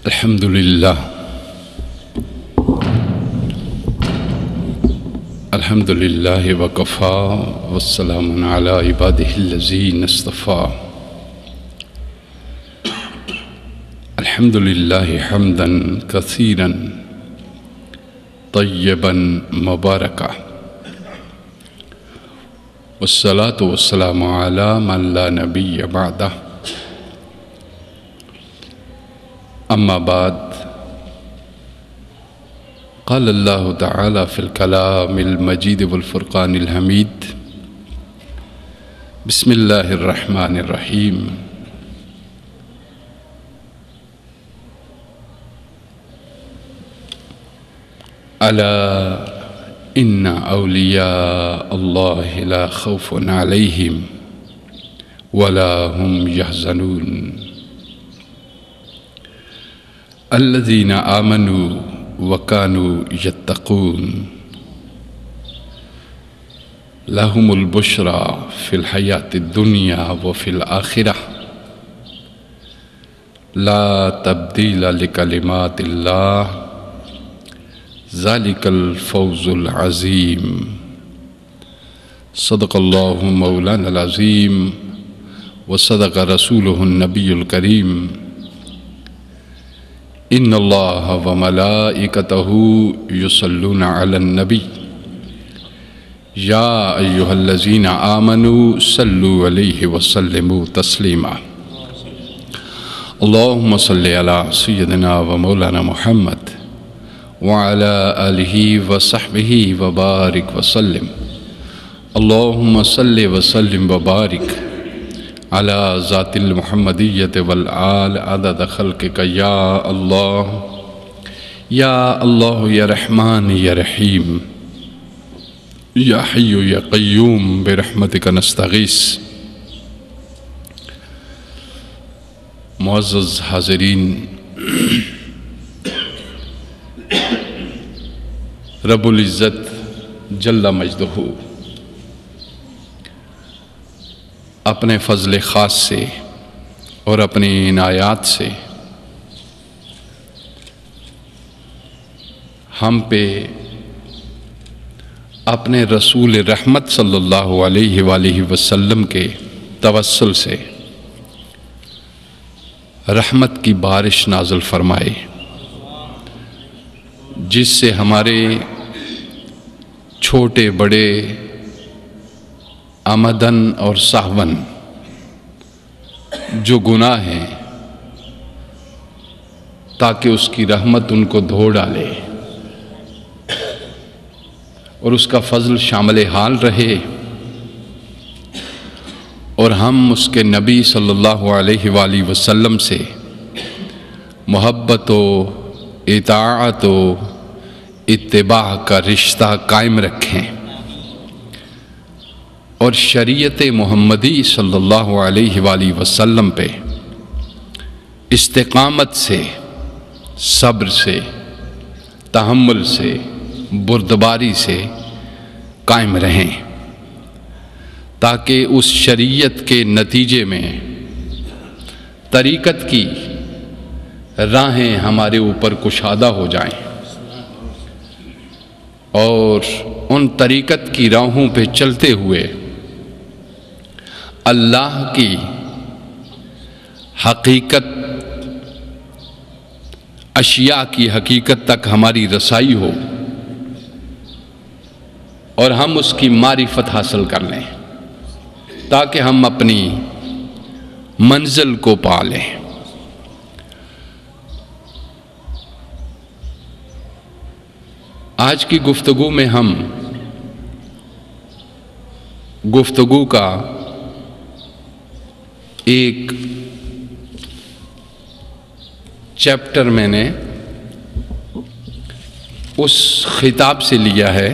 الحمد للہ الحمد للہ وکفا والسلام علی عبادہ الذین اصطفیٰ الحمد للہ حمدا کثیرا طیبا مبارکا والصلاة والسلام علی من لا نبی بعدہ اما بعد قال اللہ تعالی فی الکلام المجید والفرقان الحمید بسم اللہ الرحمن الرحیم الا ان اولیاء اللہ لا خوف علیہم ولا هم يحزنون الذين آمنوا وكانوا يتقون لهم البشرى في الحياة الدنيا وفي الآخرة لا تبديل لكلمات الله ذلك الفوز العظيم صدق الله مولانا العظيم وصدق رسوله النبي الكريم ان اللہ وملائکتہ یصلون علی النبی یا ایہا الذین آمنوا صلوا علیہ وسلموا تسلیما اللہم صلی علی سیدنا ومولانا محمد وعلی آلہ وصحبہ وبارک وسلم اللہم صلی وسلم وبارک علی ذات المحمدیت والآل عدد خلقک یا اللہ یا رحمان یا رحیم یا حی یا قیوم برحمتک نستغیث معزز حاضرین، رب العزت جل مجدہ اپنے فضل خاص سے اور اپنی عنایات سے ہم پہ اپنے رسول رحمت صلی اللہ علیہ وآلہ وسلم کے توسل سے رحمت کی بارش نازل فرمائے، جس سے ہمارے چھوٹے بڑے آمدن اور سہون جو گناہ ہیں تاکہ اس کی رحمت ان کو دھو ڈالے اور اس کا فضل شامل حال رہے، اور ہم اس کے نبی صلی اللہ علیہ وآلہ وسلم سے محبت و اطاعت و اتباع کا رشتہ قائم رکھیں، اور شریعت محمدی صلی اللہ علیہ وآلہ وسلم پہ استقامت سے، صبر سے، تحمل سے، بردباری سے قائم رہیں، تاکہ اس شریعت کے نتیجے میں طریقت کی راہیں ہمارے اوپر کشادہ ہو جائیں، اور ان طریقت کی راہوں پہ چلتے ہوئے اللہ کی حقیقت، اشیاء کی حقیقت تک ہماری رسائی ہو اور ہم اس کی معرفت حاصل کر لیں، تاکہ ہم اپنی منزل کو پا لیں۔ آج کی گفتگو میں ہم گفتگو کا ایک چیپٹر میں نے اس خطاب سے لیا ہے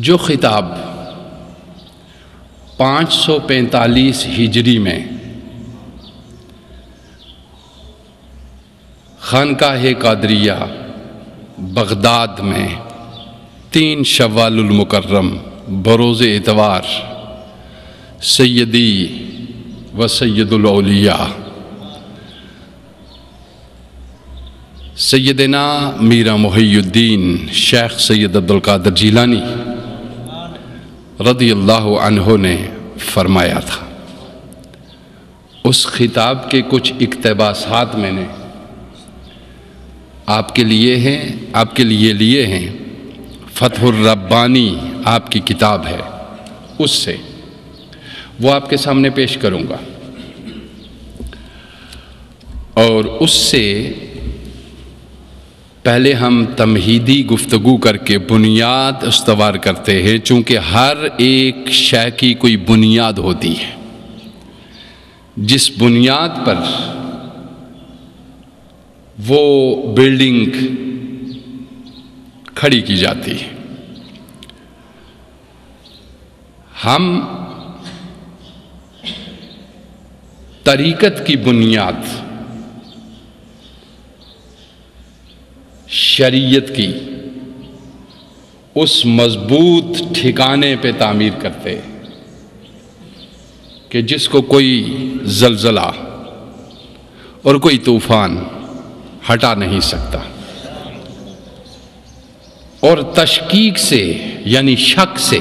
جو خطاب 545 ہجری میں خانقاہ قادریہ بغداد میں 3 شوال المکرم بروز اتوار سیدی و سید الاولیاء سیدنا میرا محی الدین شیخ سید عبدالقادر جیلانی رضی اللہ عنہ نے فرمایا تھا. اس خطاب کے کچھ اقتباسات میں نے آپ کے لیے لیے ہیں. فتح الربانی آپ کی کتاب ہے، اس سے وہ آپ کے سامنے پیش کروں گا. اور اس سے پہلے ہم تمہیدی گفتگو کر کے بنیاد استوار کرتے ہیں، چونکہ ہر ایک شے کی کوئی بنیاد ہوتی ہے جس بنیاد پر وہ بلڈنگ کھڑی کی جاتی ہے. ہم طریقت کی بنیاد شریعت کی اس مضبوط ٹھکانے پہ تعمیر کرتے کہ جس کو کوئی زلزلہ اور کوئی طوفان ہٹا نہیں سکتا، اور تشکیک سے یعنی شک سے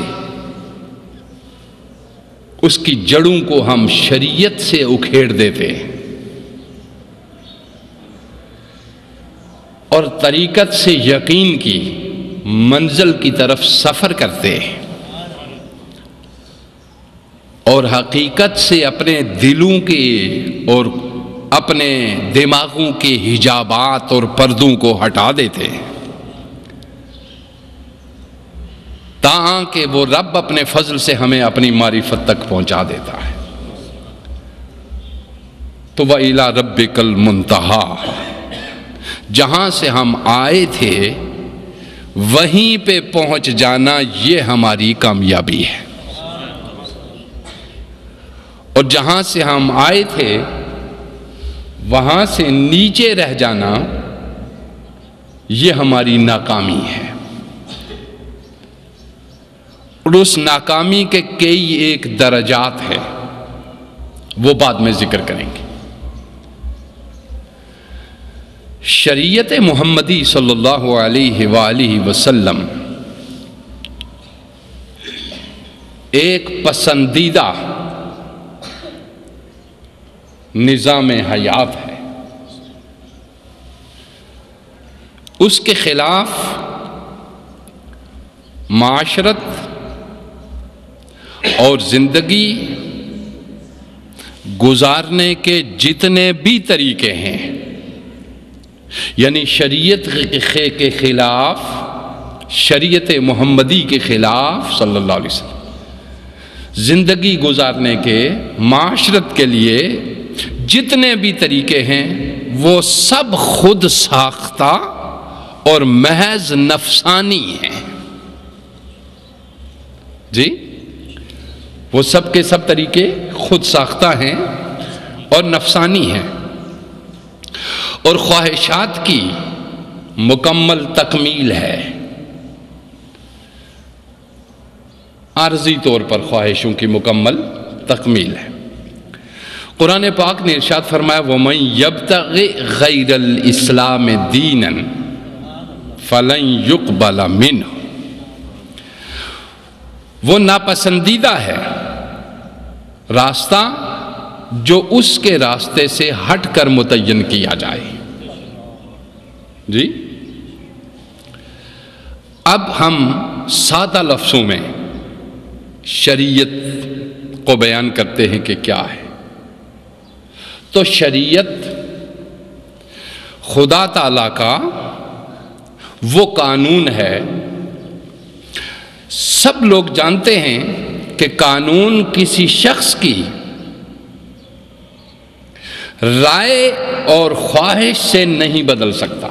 اس کی جڑوں کو ہم شریعت سے اکھیڑ دیتے ہیں، اور طریقت سے یقین کی منزل کی طرف سفر کرتے ہیں، اور حقیقت سے اپنے دلوں کے اور اپنے دماغوں کے حجابات اور پردوں کو ہٹا دیتے ہیں، تاکہ وہ رب اپنے فضل سے ہمیں اپنی معرفت تک پہنچا دیتا ہے. تو وَإِلَىٰ رَبِّكَ الْمُنْتَهَىٰ، جہاں سے ہم آئے تھے وہیں پہ پہنچ جانا یہ ہماری کامیابی ہے، اور جہاں سے ہم آئے تھے وہاں سے نیچے رہ جانا یہ ہماری ناکامی ہے. اور اس ناکامی کے کئی ایک درجات ہیں، وہ بعد میں ذکر کریں گے. شریعت محمدی صلی اللہ علیہ وآلہ وسلم ایک پسندیدہ نظام حیات ہے. اس کے خلاف معاشرت اور زندگی گزارنے کے جتنے بھی طریقے ہیں، یعنی شریعت کے خلاف، شریعت محمدی کے خلاف صلی اللہ علیہ وسلم زندگی گزارنے کے، معاشرت کے لیے جتنے بھی طریقے ہیں وہ سب خود ساختہ اور محض نفسانی ہیں. جی، وہ سب کے سب طریقے خود ساختہ ہیں اور نفسانی ہیں، اور خواہشات کی مکمل تکمیل ہے. عارضی طور پر خواہشوں کی مکمل تکمیل ہے. قرآن پاک نے ارشاد فرمایا وَمَن يَبْتَغِ غَيْرَ الْإِسْلَامِ دِينًا فَلَن يُقْبَلَ مِنْهُ، وہ ناپسندیدہ ہے راستہ جو اس کے راستے سے ہٹ کر متعین کیا جائے. جی، اب ہم سادہ لفظوں میں شریعت کو بیان کرتے ہیں کہ کیا ہے. تو شریعت خدا تعالیٰ کا وہ قانون ہے. سب لوگ جانتے ہیں کہ قانون کسی شخص کی رائے اور خواہش سے نہیں بدل سکتا.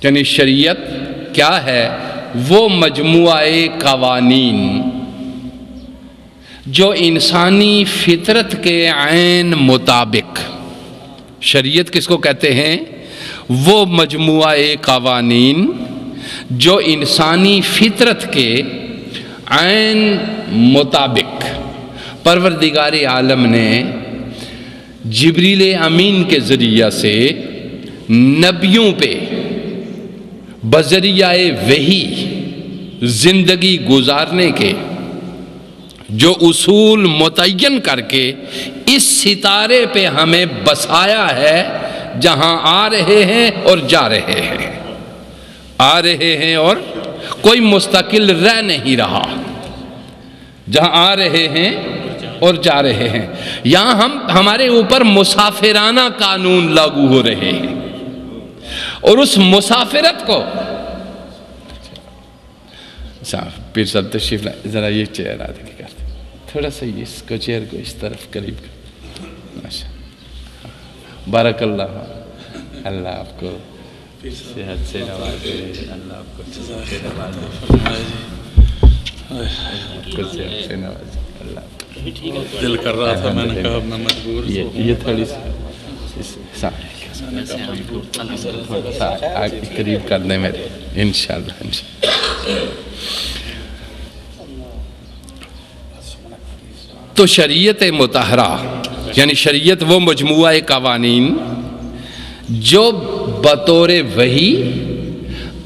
یعنی شریعت کیا ہے؟ وہ مجموعہ قوانین جو انسانی فطرت کے عین مطابق، شریعت کس کو کہتے ہیں؟ وہ مجموعہ قوانین جو انسانی فطرت کے عین مطابق پروردگار عالم نے جبریل امین کے ذریعہ سے نبیوں پہ بذریعہ وحی زندگی گزارنے کے جو اصول متعین کر کے اس ستارے پہ ہمیں بسایا ہے، جہاں آ رہے ہیں اور جا رہے ہیں، آ رہے ہیں اور کوئی مستقل رہ نہیں رہا، جہاں آ رہے ہیں اور جا رہے ہیں۔ یہاں ہمارے اوپر مسافرانہ قانون لاگو ہو رہے ہیں، اور اس مسافرت کو پیر صاحب تشریف لائیں، ذرا یہ چیئر آدھے کی کرتے تھوڑا سا اس کو چیئر کو اس طرف قریب کر، ماشاء بارک اللہ، اللہ آپ کو صحت سے نوازے، اللہ آپ کو صحت سے نوازے، آپ کو صحت سے نوازے، اللہ دل کر رہا تھا، میں نے کہا میں مجبور یہ تھوڑی سا قریب کر دیں میرے، انشاءاللہ تو شریعت مطہرہ یعنی شریعت وہ مجموعہ قوانین جو بطور وحی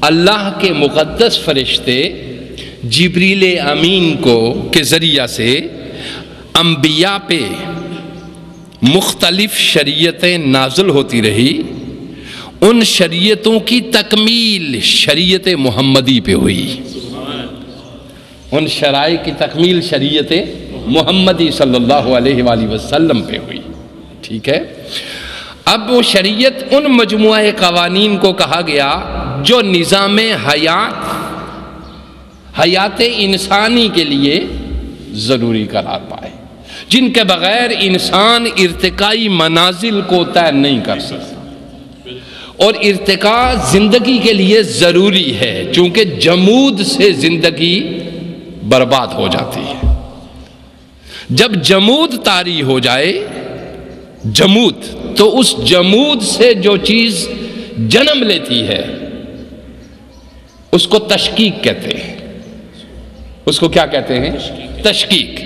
اللہ کے مقدس فرشتے جبریل امین کے ذریعہ سے انبیاء پہ مختلف شریعتیں نازل ہوتی رہی، ان شریعتوں کی تکمیل شریعت محمدی پہ ہوئی، ان شرائع کی تکمیل شریعت محمدی صلی اللہ علیہ وآلہ وسلم پہ ہوئی، ٹھیک ہے۔ اب وہ شریعت ان مجموعہ قوانین کو کہا گیا جو نظام حیات انسانی کے لیے ضروری قرار پائے، جن کے بغیر انسان ارتقائی منازل کو طے نہیں کر سکتا، اور ارتقاء زندگی کے لیے ضروری ہے، چونکہ جمود سے زندگی برباد ہو جاتی ہے۔ جب جمود طاری ہو جائے، جمود، تو اس جمود سے جو چیز جنم لیتی ہے اس کو تشقیق کہتے ہیں، اس کو کیا کہتے ہیں؟ تشقیق۔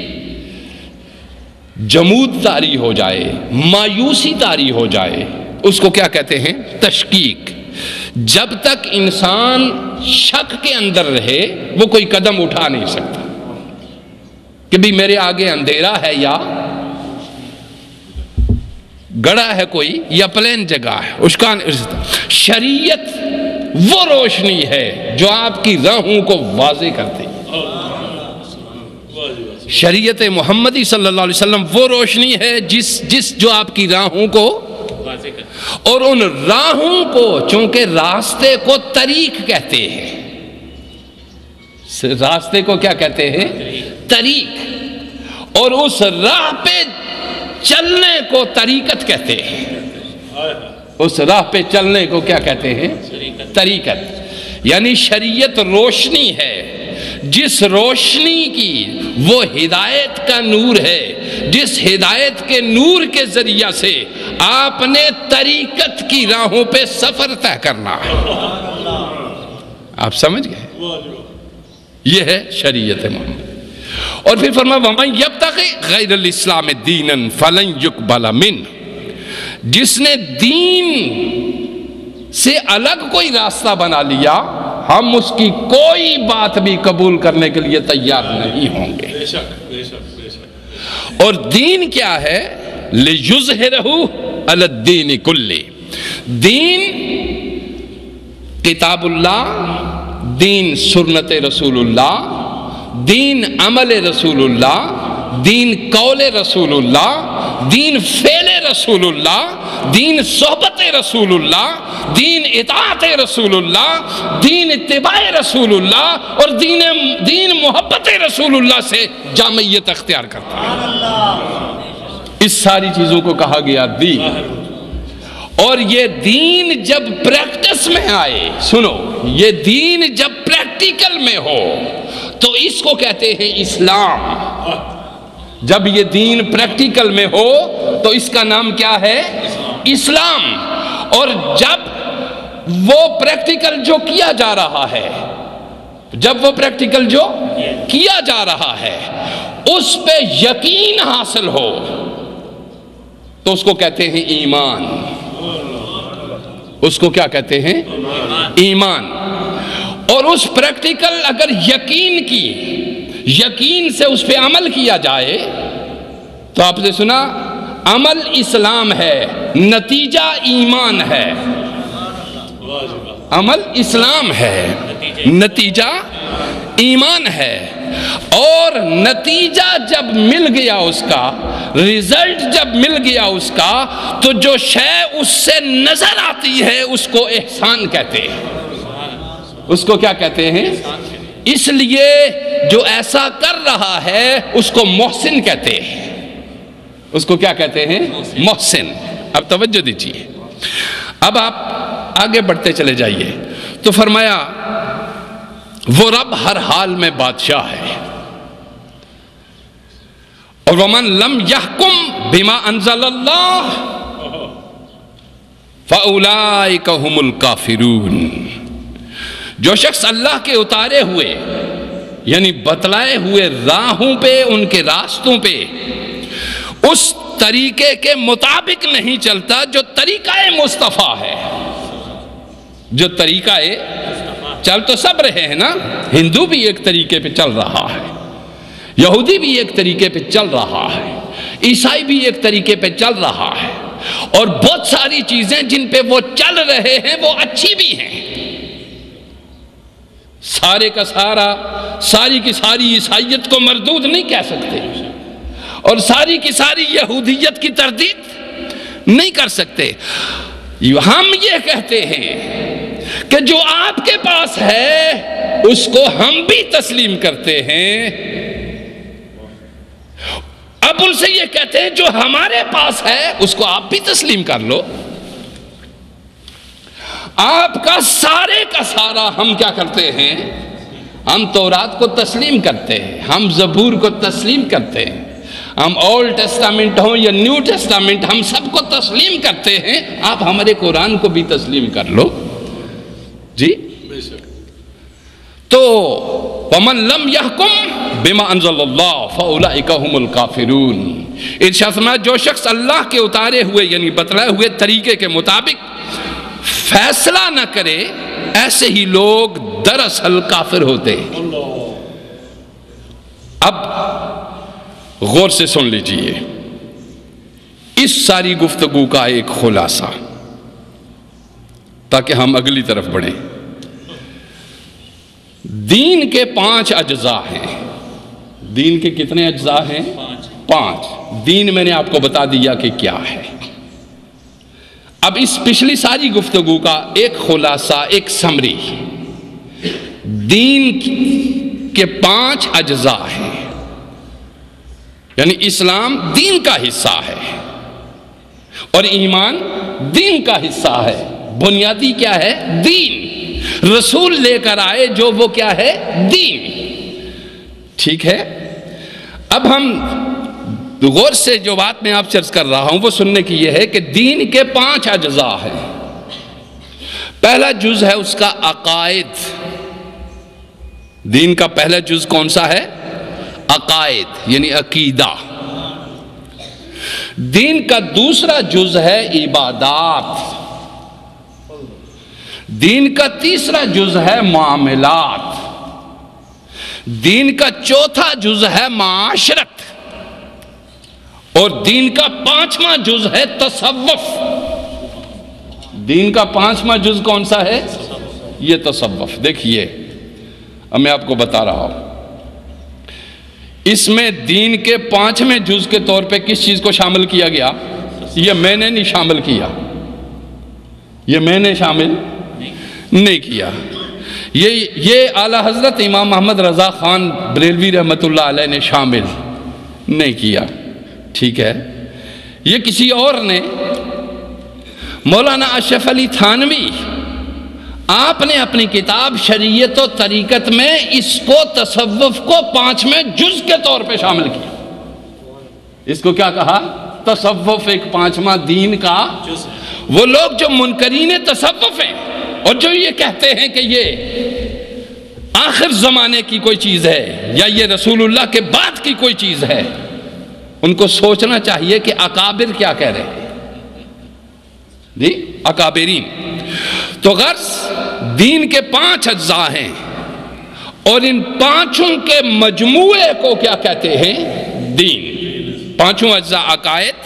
جمود طاری ہو جائے، مایوسی طاری ہو جائے، اس کو کیا کہتے ہیں؟ تشقیق۔ جب تک انسان شک کے اندر رہے وہ کوئی قدم اٹھا نہیں سکتا کہ بھی میرے آگے اندھیرا ہے یا گڑا ہے کوئی یا پلین جگہ ہے، اس کا شریعت وہ روشنی ہے جو آپ کی راہوں کو واضح کرتی ہے۔ شریعت محمدی صلی اللہ علیہ وسلم وہ روشنی ہے جو آپ کی راہوں کو، اور ان راہوں کو چونکہ راستے کو طریق کہتے ہیں، راستے کو کیا کہتے ہیں؟ طریق، اور اس راہ پہ چلنے کو طریقت کہتے ہیں، اس راہ پہ چلنے کو کیا کہتے ہیں؟ طریقت۔ یعنی شریعت روشنی ہے، جس روشنی کی وہ ہدایت کا نور ہے، جس ہدایت کے نور کے ذریعہ سے آپ نے طریقت کی راہوں پہ سفر طے کرنا ہے۔ آپ سمجھ گئے؟ یہ ہے شریعت محمد۔ اور پھر فرمایا وَمَنْ يَبْتَغِ غَيْرَ الْإِسْلَامِ دِينًا فَلَنْ يُقْبَلَ مِنْهُ، جس نے دین سے الگ کوئی راستہ بنا لیا، ہم اس کی کوئی بات بھی قبول کرنے کے لیے تیار نہیں ہوں گے۔ اور دین کیا ہے؟ لِيُظْهِرَهُ عَلَى الدِّينِ كُلِّهِ، دین کتاب اللہ، دین سنت رسول اللہ، دین عمل رسول اللہ، دین قول رسول اللہ، دین فعل رسول اللہ، دین صحبت رسول اللہ، دین اطاعت رسول اللہ، دین اتباع رسول اللہ، اور دین محبت رسول اللہ سے جامعیت اختیار کرتا ہے۔ اس ساری چیزوں کو کہا گیا دین۔ اور یہ دین جب پریکٹس میں آئے، سنو، یہ دین جب پریکٹیکل میں ہو تو اس کو کہتے ہیں اسلام۔ جب یہ دین پریکٹیکل میں ہو تو اس کا نام کیا ہے؟ اسلام۔ اور جب وہ پریکٹیکل جو کیا جا رہا ہے، جب وہ پریکٹیکل جو کیا جا رہا ہے اس پہ یقین حاصل ہو تو اس کو کہتے ہیں ایمان. اس کو کیا کہتے ہیں؟ ایمان. اور اس پریکٹیکل اگر یقین سے اس پہ عمل کیا جائے تو آپ نے سنا عمل اسلام ہے، نتیجہ ایمان ہے. عمل اسلام ہے، نتیجہ ایمان ہے. اور نتیجہ جب مل گیا اس کا، ریزلٹ جب مل گیا اس کا، تو جو شے اس سے نظر آتی ہے اس کو احسان کہتے ہیں. اس کو کیا کہتے ہیں؟ اس لیے جو ایسا کر رہا ہے اس کو محسن کہتے ہیں. اس کو کیا کہتے ہیں؟ محسن. اب توجہ دیجیے، اب آپ آگے بڑھتے چلے جائیے. تو فرمایا وہ رب ہر حال میں بادشاہ ہے. اور ومن لم يحكم بما انزل اللہ فاولئک هم الکافرون. جو شخص اللہ کے اتارے ہوئے یعنی بتلائے ہوئے راہوں پہ، ان کے راستوں پہ اس طریقے کے مطابق نہیں چلتا جو طریقہ مصطفیٰ ہے. جو طریقہ چل تو سب رہے ہیں نا، ہندو بھی ایک طریقے پہ چل رہا ہے، یہودی بھی ایک طریقے پہ چل رہا ہے، عیسائی بھی ایک طریقے پہ چل رہا ہے، اور بہت ساری چیزیں جن پہ وہ چل رہے ہیں وہ اچھی بھی ہیں. سارے کا سارا، ساری کی ساری عیسائیت کو مردود نہیں کہہ سکتے، اور ساری کی ساری یہودیت کی تردید نہیں کر سکتے. ہم یہ کہتے ہیں کہ جو آپ کے پاس ہے اس کو ہم بھی تسلیم کرتے ہیں. اب ان سے یہ کہتے ہیں جو ہمارے پاس ہے اس کو آپ بھی تسلیم کر لو. آپ کا سارا ہم کیا کرتے ہیں؟ ہم تورات کو تسلیم کرتے ہیں، ہم زبور کو تسلیم کرتے ہیں، ہم اولڈ ٹیسٹامنٹ ہوں یا نیو ٹیسٹامنٹ ہم سب کو تسلیم کرتے ہیں. آپ ہمارے قرآن کو بھی تسلیم کر لو جی. تو وَمَن لَمْ يَحْكُمْ بِمَا أَنزَلَ اللَّهُ فَأُولَئِكَ هُمُ الْكَافِرُونَ. ارشاد فرمایا جو شخص اللہ کے اتارے ہوئے یعنی بتلائے ہوئے طریقے کے مطابق فیصلہ نہ کرے، ایسے ہی لوگ دراصل کافر ہوتے ہیں. اب غور سے سن لیجئے اس ساری گفتگو کا ایک خلاصہ تاکہ ہم اگلی طرف بڑھیں. دین کے 5 اجزاء ہیں. دین کے کتنے اجزاء ہیں؟ 5. دین میں نے آپ کو بتا دیا کہ کیا ہے. اب اس پچھلی ساری گفتگو کا ایک خلاصہ، ایک سمری. دین کے 5 اجزاء ہیں، یعنی اسلام دین کا حصہ ہے اور ایمان دین کا حصہ ہے. بنیادی کیا ہے؟ دین. رسول لے کر آئے جو وہ کیا ہے؟ دین. ٹھیک ہے. اب ہم غور سے جو بات میں آپ سے عرض کر رہا ہوں وہ سننے کی یہ ہے کہ دین کے 5 اجزاء ہیں. پہلا جز ہے اس کا عقائد. دین کا پہلا جز کون سا ہے؟ عقائد یعنی عقیدہ. دین کا دوسرا جز ہے عبادات. دین کا تیسرا جز ہے معاملات. دین کا چوتھا جز ہے معاشرت. اور دین کا 5واں جز ہے تصوف. دین کا 5واں جز کون سا ہے؟ یہ تصوف. دیکھیے اب میں آپ کو بتا رہا ہوں، اس میں دین کے 5ویں جز کے طور پہ کس چیز کو شامل کیا گیا؟ یہ میں نے نہیں شامل کیا، یہ میں نے شامل نہیں کیا. یہ اعلیٰ حضرت امام محمد رضا خان بریلوی رحمۃ اللہ علیہ نے شامل نہیں کیا. ٹھیک ہے. یہ کسی اور نے، مولانا اشرف علی تھانوی، آپ نے اپنی کتاب شریعت و طریقت میں اس کو تصوف کو 5ویں جز کے طور پہ شامل کیا. اس کو کیا کہا؟ تصوف ایک 5واں دین کا. وہ لوگ جو منکرین تصوف ہیں اور جو یہ کہتے ہیں کہ یہ آخر زمانے کی کوئی چیز ہے یا یہ رسول اللہ کے بعد کی کوئی چیز ہے، ان کو سوچنا چاہیے کہ اکابر کیا کہہ رہے ہیں، جی اکابرین۔ تو غرض دین کے 5 اجزاء ہیں، اور ان 5 کے مجموعے کو کیا کہتے ہیں؟ دین۔ 5 اجزاء: عقائد،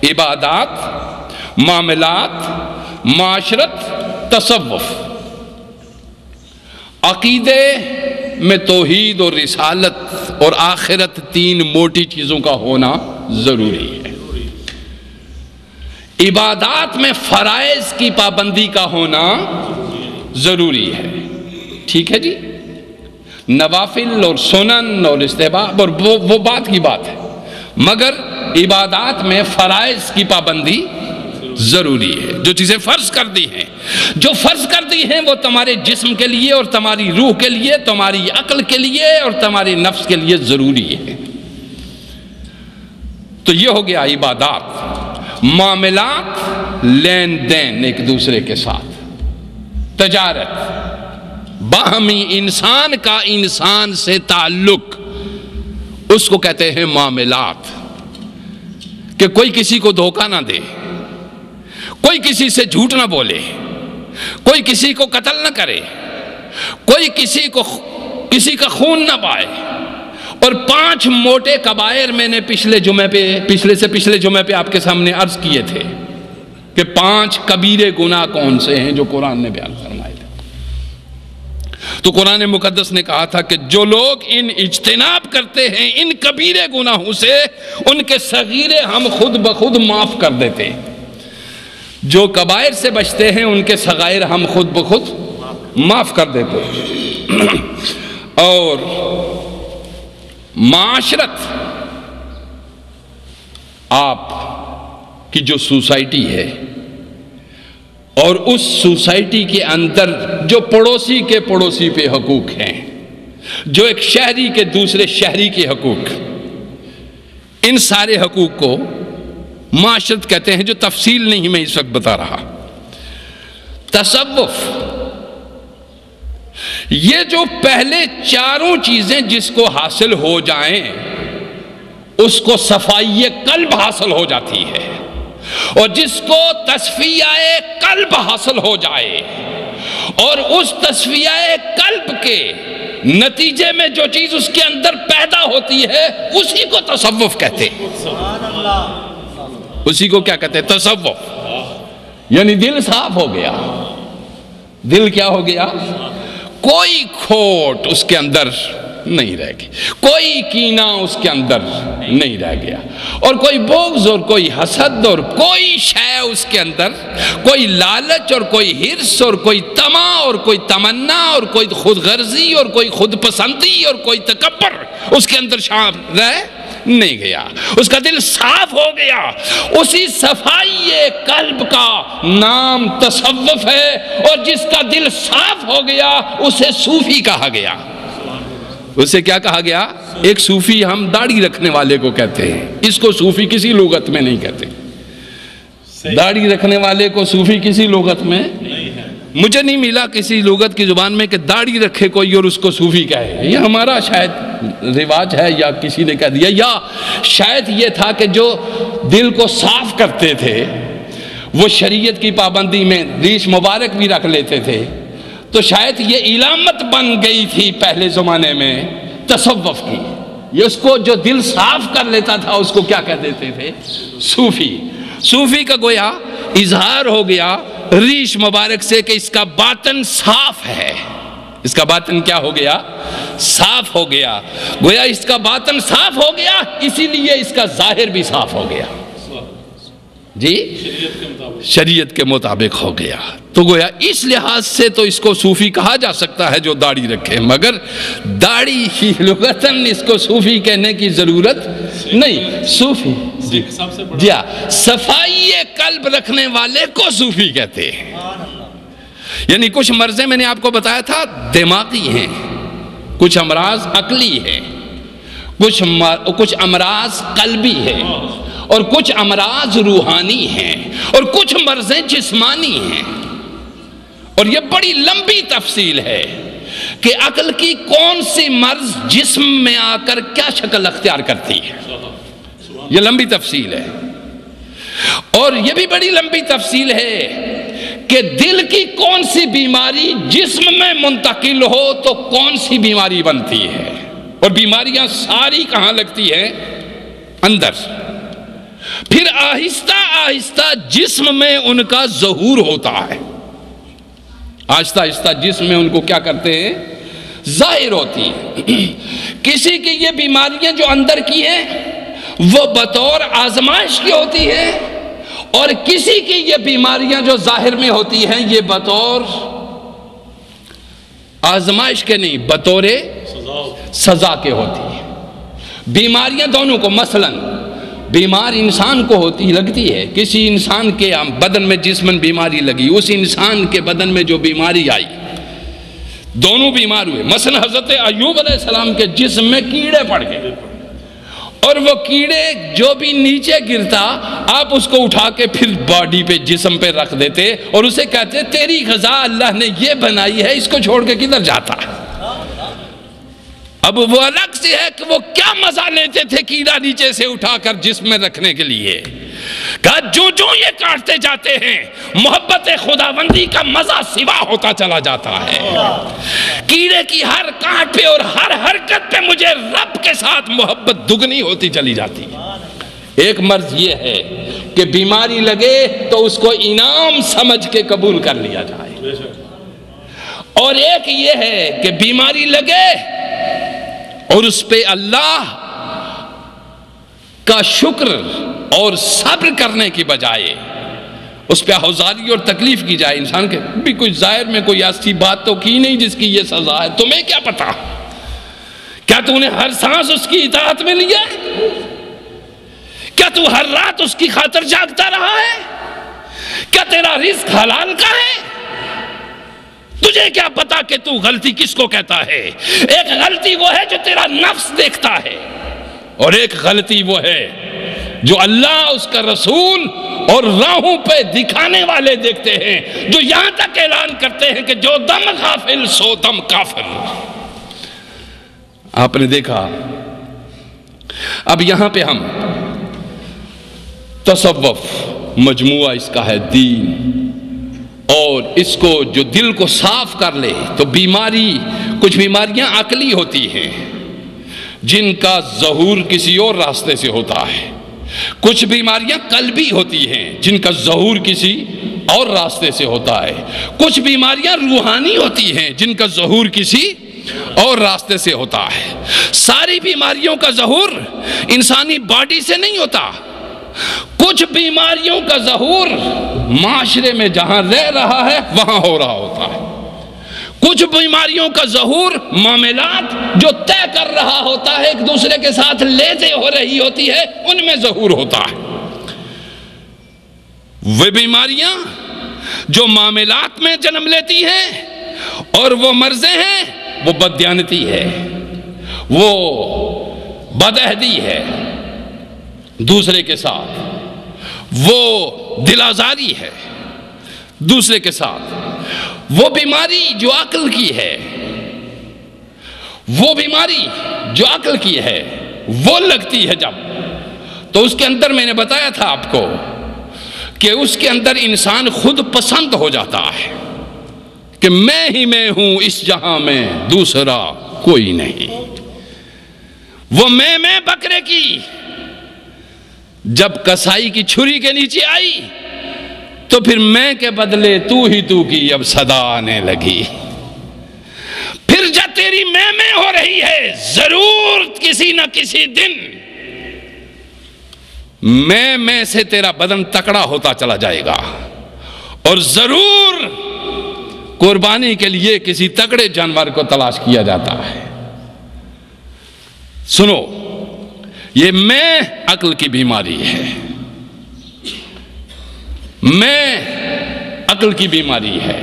عبادات، معاملات، معاشرت، تصوف۔ عقیدے میں توحید اور رسالت اور آخرت 3 موٹی چیزوں کا ہونا ضروری ہے۔ عبادات میں فرائض کی پابندی کا ہونا ضروری ہے، ٹھیک ہے جی، نوافل اور سنن اور استحباب اور وہ بات کی بات ہے، مگر عبادات میں فرائض کی پابندی ضروری ہے۔ جو چیزیں فرض کر دی ہیں، جو فرض کر دی ہیں وہ تمہارے جسم کے لیے اور تمہاری روح کے لیے، تمہاری عقل کے لیے اور تمہاری نفس کے لیے ضروری ہے۔ تو یہ ہو گیا عبادات۔ معاملات، لین دین ایک دوسرے کے ساتھ، تجارت، باہمی انسان کا انسان سے تعلق، اس کو کہتے ہیں معاملات۔ کہ کوئی کسی کو دھوکہ نہ دے، کوئی کسی سے جھوٹ نہ بولے، کوئی کسی کو قتل نہ کرے، کوئی کسی کا خون نہ بہائے۔ اور 5 موٹے کبائر میں نے پچھلے پچھلے جمعے پہ آپ کے سامنے عرض کیے تھے کہ 5 کبیرے گناہ کون سے ہیں جو قرآن نے بیان فرمائے تھے۔ تو قرآن مقدس نے کہا تھا کہ جو لوگ ان اجتناب کرتے ہیں ان کبیرے گناہوں سے، ان کے صغیرے ہم خود بخود معاف کر دیتے ہیں۔ جو کبائر سے بچتے ہیں ان کے صغائر ہم خود بخود معاف کر دیتے ہیں۔ اور معاشرت، آپ کی جو سوسائٹی ہے اور اس سوسائٹی کے اندر جو پڑوسی کے پڑوسی پہ حقوق ہیں، جو ایک شہری کے دوسرے شہری کے حقوق، ان سارے حقوق کو معاشرت کہتے ہیں، جو تفصیل نہیں میں اس وقت بتا رہا۔ تصوف، یہ جو پہلے 4 چیزیں جس کو حاصل ہو جائیں اس کو صفائی قلب حاصل ہو جاتی ہے، اور جس کو تصفیہ قلب حاصل ہو جائے اور اس تصفیہ قلب کے نتیجے میں جو چیز اس کے اندر پیدا ہوتی ہے اسی کو تصوف کہتے ہیں۔ اسی کو کیا کہتے ہیں؟ تصوف۔ یعنی دل صاف ہو گیا، دل کیا ہو گیا؟ کوئی کھوٹ اس کے اندر نہیں رہ گئی، کوئی کینہ اس کے اندر نہیں رہ گیا، اور کوئی بغض اور کوئی حسد اور کوئی شے اس کے اندر، کوئی لالچ اور کوئی حرص اور کوئی طمع اور کوئی تمنا اور کوئی خود غرضی اور کوئی خود پسندی اور کوئی تکبر اس کے اندر شامل رہ نہیں گیا۔ اس کا دل صاف ہو گیا۔ اسی صفائی قلب کا نام تصوف ہے، اور جس کا دل صاف ہو گیا اسے صوفی کہا گیا۔ اسے کیا کہا گیا؟ ایک صوفی ہم داڑھی رکھنے والے کو کہتے ہیں، اس کو صوفی کسی لغت میں نہیں کہتے۔ داڑھی رکھنے والے کو صوفی کسی لغت میں مجھے نہیں ملا کسی لغت کی زبان میں کہ داڑھی رکھے کوئی اور اس کو صوفی کہے۔ یہ ہمارا شاید رواج ہے یا کسی نے کہہ دیا، یا شاید یہ تھا کہ جو دل کو صاف کرتے تھے وہ شریعت کی پابندی میں ریش مبارک بھی رکھ لیتے تھے، تو شاید یہ علامت بن گئی تھی پہلے زمانے میں تصوف کی۔ یہ اس کو جو دل صاف کر لیتا تھا اس کو کیا کہہ دیتے تھے؟ صوفی۔ صوفی کا گویا اظہار ہو گیا ریش مبارک سے کہ اس کا باطن صاف ہے۔ اس کا باطن کیا ہو گیا؟ صاف ہو گیا۔ گویا اس کا باطن صاف ہو گیا، اسی لیے اس کا ظاہر بھی صاف ہو گیا۔ جی شریعت کے مطابق ہو گیا۔ تو گویا اس لحاظ سے تو اس کو صوفی کہا جا سکتا ہے جو داڑھی رکھے، مگر داڑھی ہی لغتاً اس کو صوفی کہنے کی ضرورت نہیں۔ صوفی جی ہاں، صفائی قلب رکھنے والے کو صوفی کہتے ہیں۔ یعنی کچھ مرضیں میں نے آپ کو بتایا تھا دماغی ہیں، کچھ امراض عقلی ہیں، کچھ امراض قلبی ہیں، اور کچھ امراض روحانی ہیں، اور کچھ مرضیں جسمانی ہیں، اور یہ بڑی لمبی تفصیل ہے۔ کہ عقل کی کون سی مرض جسم میں آ کر کیا شکل اختیار کرتی ہے. یہ لمبی تفصیل ہے. اور یہ بھی بڑی لمبی تفصیل ہے کہ دل کی کون سی بیماری جسم میں منتقل ہو تو کون سی بیماری بنتی ہے. اور بیماریاں ساری کہاں لگتی ہیں؟ اندر. پھر آہستہ آہستہ جسم میں ان کا ظہور ہوتا ہے. آہستہ آہستہ جسم میں ان کو کیا کرتے ہیں؟ ظاہر ہوتی ہیں. کسی کی یہ بیماریاں جو اندر کی ہیں وہ بطور آزمائش کی ہوتی ہے، اور کسی کی یہ بیماریاں جو ظاہر میں ہوتی ہیں یہ بطور آزمائش کے نہیں، بطور سزا کے ہوتی ہیں. بیماریاں دونوں کو، مثلاً بیمار انسان کو ہوتی لگتی ہے، کسی انسان کے بدن میں جسمن بیماری لگی، اس انسان کے بدن میں جو بیماری آئی، دونوں بیمار ہوئے. مثلا حضرت ایوب علیہ السلام کے جسم میں کیڑے پڑ گئے، اور وہ کیڑے جو بھی نیچے گرتا آپ اس کو اٹھا کے پھر باڈی پہ، جسم پہ رکھ دیتے اور اسے کہتے تیری غذا اللہ نے یہ بنائی ہے، اس کو چھوڑ کے کدھر جاتا. اب وہ الگ سے ہے کہ وہ کیا مزہ لیتے تھے کیڑا نیچے سے اٹھا کر جسم میں رکھنے کے لیے. کہا جو یہ کاٹتے جاتے ہیں محبت خداوندی کا مزہ سوا ہوتا چلا جاتا ہے. کیڑے کی ہر کاٹ پہ اور ہر حرکت پہ مجھے رب کے ساتھ محبت دگنی ہوتی چلی جاتی. ایک مرض یہ ہے کہ بیماری لگے تو اس کو انعام سمجھ کے قبول کر لیا جائے، اور ایک یہ ہے کہ بیماری لگے اور اس پہ اللہ کا شکر اور صبر کرنے کی بجائے اس پہ آزاری اور تکلیف کی جائے. انسان کے بھی کوئی ظاہر میں کوئی ایسی بات تو کی نہیں جس کی یہ سزا ہے، تمہیں کیا پتا؟ کیا تو نے ہر سانس اس کی اطاعت میں لیا؟ کیا تو ہر رات اس کی خاطر جاگتا رہا ہے؟ کیا تیرا رزق حلال کا ہے؟ تجھے کیا پتا کہ تو غلطی کس کو کہتا ہے؟ ایک غلطی وہ ہے جو تیرا نفس دیکھتا ہے، اور ایک غلطی وہ ہے جو اللہ، اس کا رسول اور راہوں پہ دکھانے والے دیکھتے ہیں، جو یہاں تک اعلان کرتے ہیں کہ جو دم غافل سو دم کافر. آپ نے دیکھا. اب یہاں پہ ہم تصوف مجموعہ اس کا ہے دین، اور اس کو جو دل کو صاف کر لے تو بیماری، کچھ بیماریاں عقلی ہوتی ہیں جن کا ظہور کسی اور راستے سے ہوتا ہے، کچھ بیماریاں قلبی ہوتی ہیں جن کا ظہور کسی اور راستے سے ہوتا ہے، کچھ بیماریاں روحانی ہوتی ہیں جن کا ظہور کسی اور راستے سے ہوتا ہے. ساری بیماریوں کا ظہور انسانی باڈی سے نہیں ہوتا. کچھ بیماریوں کا ظہور معاشرے میں جہاں رہ رہا ہے وہاں ہو رہا ہوتا ہے. کچھ بیماریوں کا ظہور معاملات جو طے کر رہا ہوتا ہے، ایک دوسرے کے ساتھ لیتے ہو رہی ہوتی ہے، ان میں ظہور ہوتا ہے. وہ بیماریاں جو معاملات میں جنم لیتی ہیں اور وہ مرضیں ہیں، وہ بددیانتی ہے، وہ بدعہدی ہے دوسرے کے ساتھ، وہ دل آزاری ہے دوسرے کے ساتھ. وہ بیماری جو عقل کی ہے، وہ بیماری جو عقل کی ہے وہ لگتی ہے جب، تو اس کے اندر میں نے بتایا تھا آپ کو کہ اس کے اندر انسان خود پسند ہو جاتا ہے کہ میں ہی میں ہوں، اس جہاں میں دوسرا کوئی نہیں. وہ میں بکرے کی جب کسائی کی چھری کے نیچے آئی تو پھر میں کے بدلے تو کی اب صدا آنے لگی. پھر جب تیری میں ہو رہی ہے، ضرور کسی نہ کسی دن میں سے تیرا بدن تکڑا ہوتا چلا جائے گا، اور ضرور قربانی کے لیے کسی تکڑے جانور کو تلاش کیا جاتا ہے. سنو، یہ میں عقل کی بیماری ہے، میں عقل کی بیماری ہے،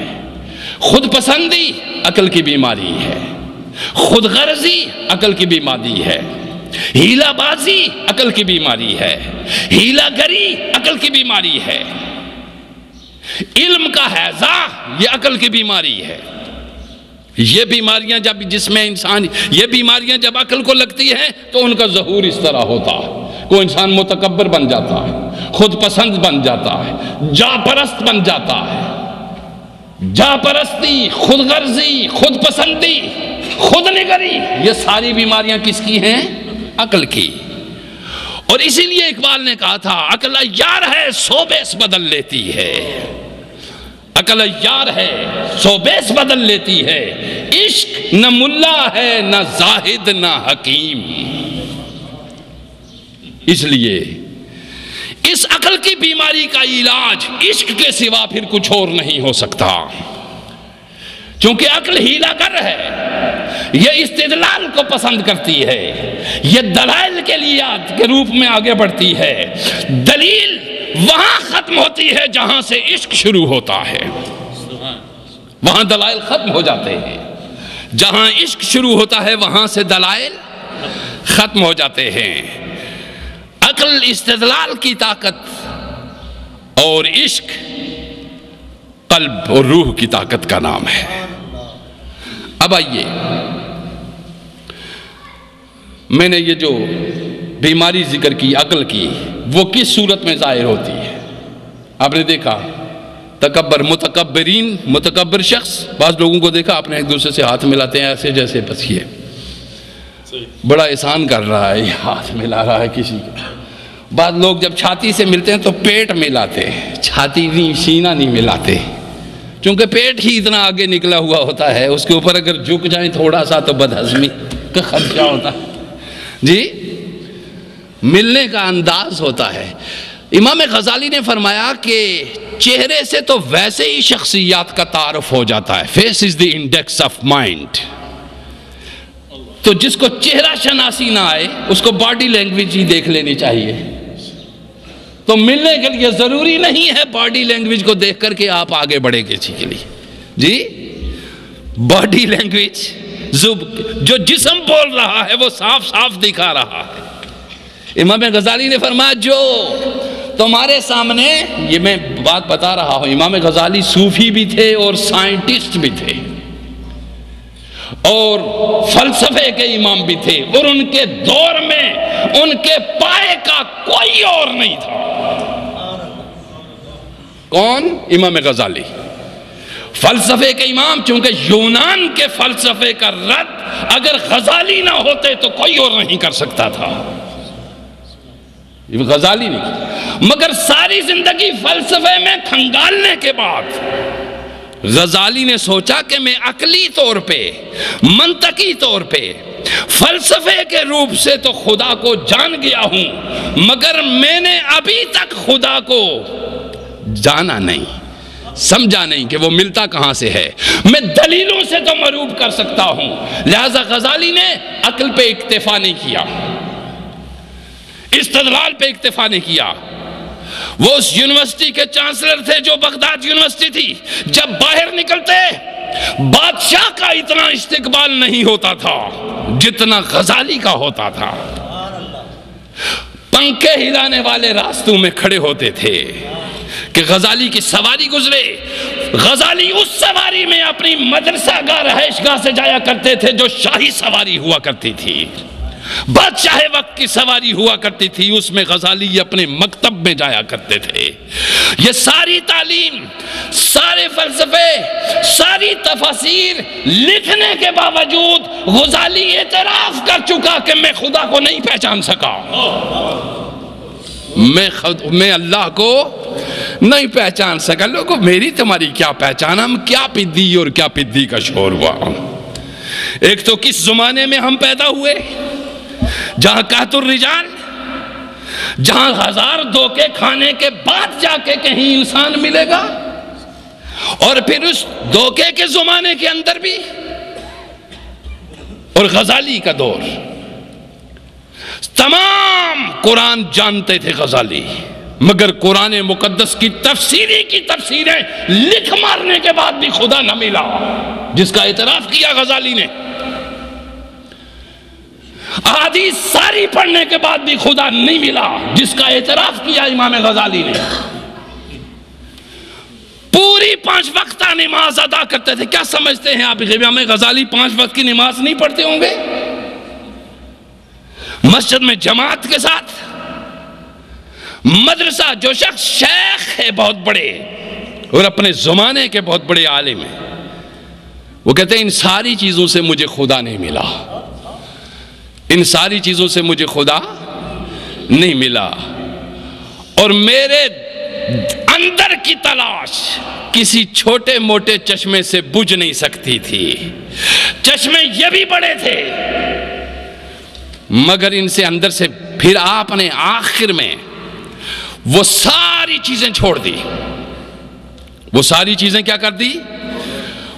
خود پسندی عقل کی بیماری ہے، خود غرضی عقل کی بیماری ہے، ہیلا بازی عقل کی بیماری ہے، ہیلا گری عقل کی بیماری ہے، علم کا حیضہ یہ عقل کی بیماری ہے. یہ بیماریاں جب جس میں انسان یہ بیماریاں جب عقل کو لگتی ہیں تو ان کا ظہور اس طرح ہوتا ہے، کوئی انسان متکبر بن جاتا ہے، خود پسند بن جاتا ہے، جا پرست بن جاتا ہے۔ جا پرستی، خود غرضی، خود پسندی، خود نگری، یہ ساری بیماریاں کس کی ہیں؟ عقل کی۔ اور اسی لیے اقبال نے کہا تھا عقل عیار ہے سو بیس بدل لیتی ہے، عقل عیار ہے سو بیس بدل لیتی ہے، عشق نہ ملا ہے نہ زاہد نہ حکیم۔ اس لیے اس عقل کی بیماری کا علاج عشق کے سوا پھر کچھ اور نہیں ہو سکتا، چونکہ عقل ہیلا کر ہے، یہ استدلال کو پسند کرتی ہے، یہ دلائل کے لیے کے روپ میں آگے بڑھتی ہے۔ دلیل وہاں ختم ہوتی ہے جہاں سے عشق شروع ہوتا ہے، وہاں دلائل ختم ہو جاتے ہیں، جہاں عشق شروع ہوتا ہے وہاں سے دلائل ختم ہو جاتے ہیں۔ عقل استدلال کی طاقت اور عشق قلب اور روح کی طاقت کا نام ہے۔ اب آئیے، میں نے یہ جو بیماری ذکر کی عقل کی، وہ کس صورت میں ظاہر ہوتی ہے؟ آپ نے دیکھا تکبر، متکبرین، متکبر شخص، بعض لوگوں کو دیکھا اپنے ایک دوسرے سے ہاتھ ملاتے ہیں ایسے جیسے بس یہ بڑا احسان کر رہا ہے، یہ ہاتھ ملا رہا ہے کسی کا۔ بعض لوگ جب چھاتی سے ملتے ہیں تو پیٹ ملاتے ہیں، چھاتی نہیں، سینہ نہیں ملاتے، چونکہ پیٹ ہی اتنا آگے نکلا ہوا ہوتا ہے، اس کے اوپر اگر جھک جائیں تھوڑا سا تو بدہضمی کا خدشہ ہوتا ہے۔ جی، ملنے کا انداز ہوتا ہے۔ امام غزالی نے فرمایا کہ چہرے سے تو ویسے ہی شخصیات کا تعارف ہو جاتا ہے، face is the index of mind. تو جس کو چہرہ شناسی نہ آئے اس کو باڈی لینگویج ہی دیکھ لینی چاہیے۔ تو ملنے کے لیے ضروری نہیں ہے باڈی لینگویج کو دیکھ کر کے آپ آگے بڑھے کسی کے لیے۔ جی، باڈی لینگویج جو جسم بول رہا ہے وہ صاف صاف دکھا رہا ہے۔ امام غزالی نے فرمایا جو تمہارے سامنے، یہ میں بات بتا رہا ہوں، امام غزالی صوفی بھی تھے اور سائنٹسٹ بھی تھے اور فلسفے کے امام بھی تھے، اور ان کے دور میں ان کے پائے کا کوئی اور نہیں تھا۔ کون؟ امام غزالی، فلسفے کے امام، چونکہ یونان کے فلسفے کا رد اگر غزالی نہ ہوتے تو کوئی اور نہیں کر سکتا تھا، غزالی نہیں۔ مگر ساری زندگی فلسفے میں کھنگالنے کے بعد غزالی نے سوچا کہ میں عقلی طور پہ، منطقی طور پہ، فلسفے کے روپ سے تو خدا کو جان گیا ہوں، مگر میں نے ابھی تک خدا کو جانا نہیں، سمجھا نہیں کہ وہ ملتا کہاں سے ہے۔ میں دلیلوں سے تو معروف کر سکتا ہوں، لہذا غزالی نے عقل پہ اکتفا نہیں کیا، استدلال پہ اکتفا نہیں کیا۔ وہ اس یونیورسٹی کے چانسلر تھے جو بغداد یونیورسٹی تھی، جب باہر نکلتے بادشاہ کا اتنا استقبال نہیں ہوتا تھا جتنا غزالی کا ہوتا تھا۔ پنکھے ہلانے والے راستوں میں کھڑے ہوتے تھے کہ غزالی کی سواری گزرے۔ غزالی اس سواری میں اپنی مدرسہ گاہ رہائش گاہ سے جایا کرتے تھے جو شاہی سواری ہوا کرتی تھی، بادشاہ وقت کی سواری ہوا کرتی تھی، اس میں غزالی اپنے مکتب میں جایا کرتے تھے۔ یہ ساری تعلیم، سارے فلسفے، ساری تفاسیر لکھنے کے باوجود غزالی اعتراف کر چکا کہ میں خدا کو نہیں پہچان سکا، میں اللہ کو نہیں پہچان سکا۔ لوگوں میری تمہاری کیا پہچان، ہم کیا پدی اور کیا پدی کا شور ہوا۔ ایک تو کس زمانے میں ہم پیدا ہوئے جہاں قحط الرجال، جہاں 1000 دھوکے کھانے کے بعد جا کے کہیں انسان ملے گا، اور پھر اس دھوکے کے زمانے کے اندر بھی، اور غزالی کا دور، تمام قرآن جانتے تھے غزالی، مگر قرآن مقدس کی تفسیریں لکھ مارنے کے بعد بھی خدا نہ ملا، جس کا اعتراف کیا غزالی نے۔ احادیث ساری پڑھنے کے بعد بھی خدا نہیں ملا، جس کا اعتراف کیا امام غزالی نے۔ پوری 5 وقتہ نماز ادا کرتے تھے. کیا سمجھتے ہیں آپ امام غزالی 5 وقت کی نماز نہیں پڑھتے ہوں گے؟ مسجد میں جماعت کے ساتھ. مدرسہ، جو شخص شیخ ہے بہت بڑے اور اپنے زمانے کے بہت بڑے عالم ہیں، وہ کہتے ہیں ان ساری چیزوں سے مجھے خدا نہیں ملا، ان ساری چیزوں سے مجھے خدا نہیں ملا، اور میرے اندر کی تلاش کسی چھوٹے موٹے چشمے سے بجھ نہیں سکتی تھی. چشمے یہ بھی بڑے تھے مگر ان سے اندر سے. پھر آپ نے آخر میں وہ ساری چیزیں چھوڑ دی. وہ ساری چیزیں کیا کر دی؟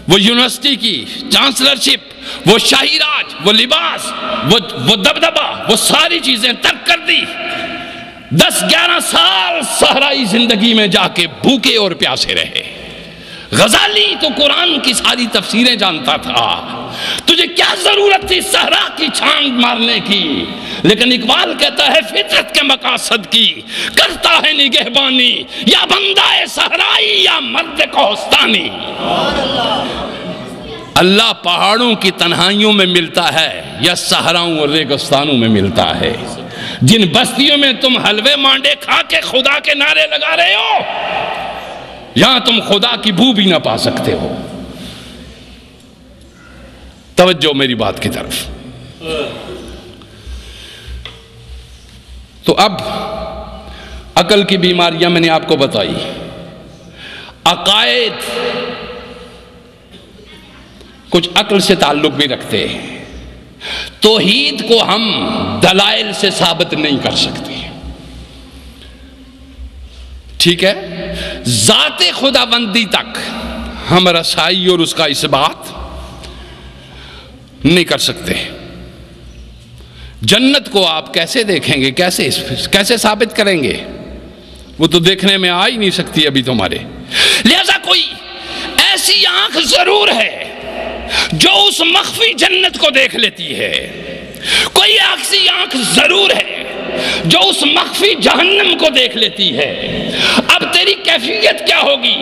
وہ یونیورسٹی کی چانسلرشپ، وہ شاہی راج، وہ لباس، وہ دبدبہ، وہ ساری چیزیں ترک کر دی. 10-11 سال صحرائی زندگی میں جا کے بھوکے اور پیاسے رہے. غزالی تو قرآن کی ساری تفسیریں جانتا تھا، تجھے کیا ضرورت تھی صحرا کی چھانٹ مارنے کی؟ لیکن اقبال کہتا ہے فطرت کے مقاصد کی کرتا ہے نگہبانی، یا بندہ صحرائی یا مرد کوہستانی. اللہ پہاڑوں کی تنہائیوں میں ملتا ہے یا صحراؤں اور ریگستانوں میں ملتا ہے؟ جن بستیوں میں تم حلوے مانڈے کھا کے خدا کے نعرے لگا رہے ہو، یہاں تم خدا کی بو بھی نہ پا سکتے ہو. توجہ میری بات کی طرف. تو اب عقل کی بیماریاں میں نے آپ کو بتائی. عقائد کچھ عقل سے تعلق بھی رکھتے ہیں. توحید کو ہم دلائل سے ثابت نہیں کر سکتے، ٹھیک ہے؟ ذات خداوندی تک ہم رسائی اور اس کا اثبات نہیں کر سکتے. جنت کو آپ کیسے دیکھیں گے، کیسے ثابت کریں گے؟ وہ تو دیکھنے میں آ ہی نہیں سکتی ابھی تمہارے. لہذا کوئی ایسی آنکھ ضرور ہے جو اس مخفی جنت کو دیکھ لیتی ہے. کوئی ایسی آنکھ ضرور ہے جو اس مخفی جہنم کو دیکھ لیتی ہے. اب تیری کیفیت کیا ہوگی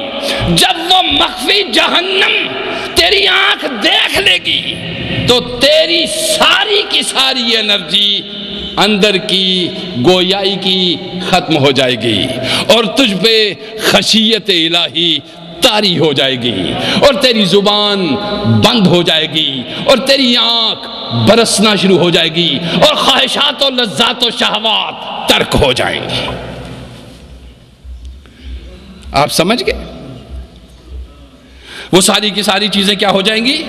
جب وہ مخفی جہنم تیری آنکھ دیکھ لے گی؟ تو تیری ساری کی ساری انرجی اندر کی گویائی کی ختم ہو جائے گی اور تجھ پہ خشیت الہی طاری ہو جائے گی اور تیری زبان بند ہو جائے گی اور تیری آنکھ برسنا شروع ہو جائے گی اور خواہشات و لذات و شہوات ترک ہو جائیں گی. آپ سمجھ گئے؟ وہ ساری کی ساری چیزیں کیا ہو جائیں گی؟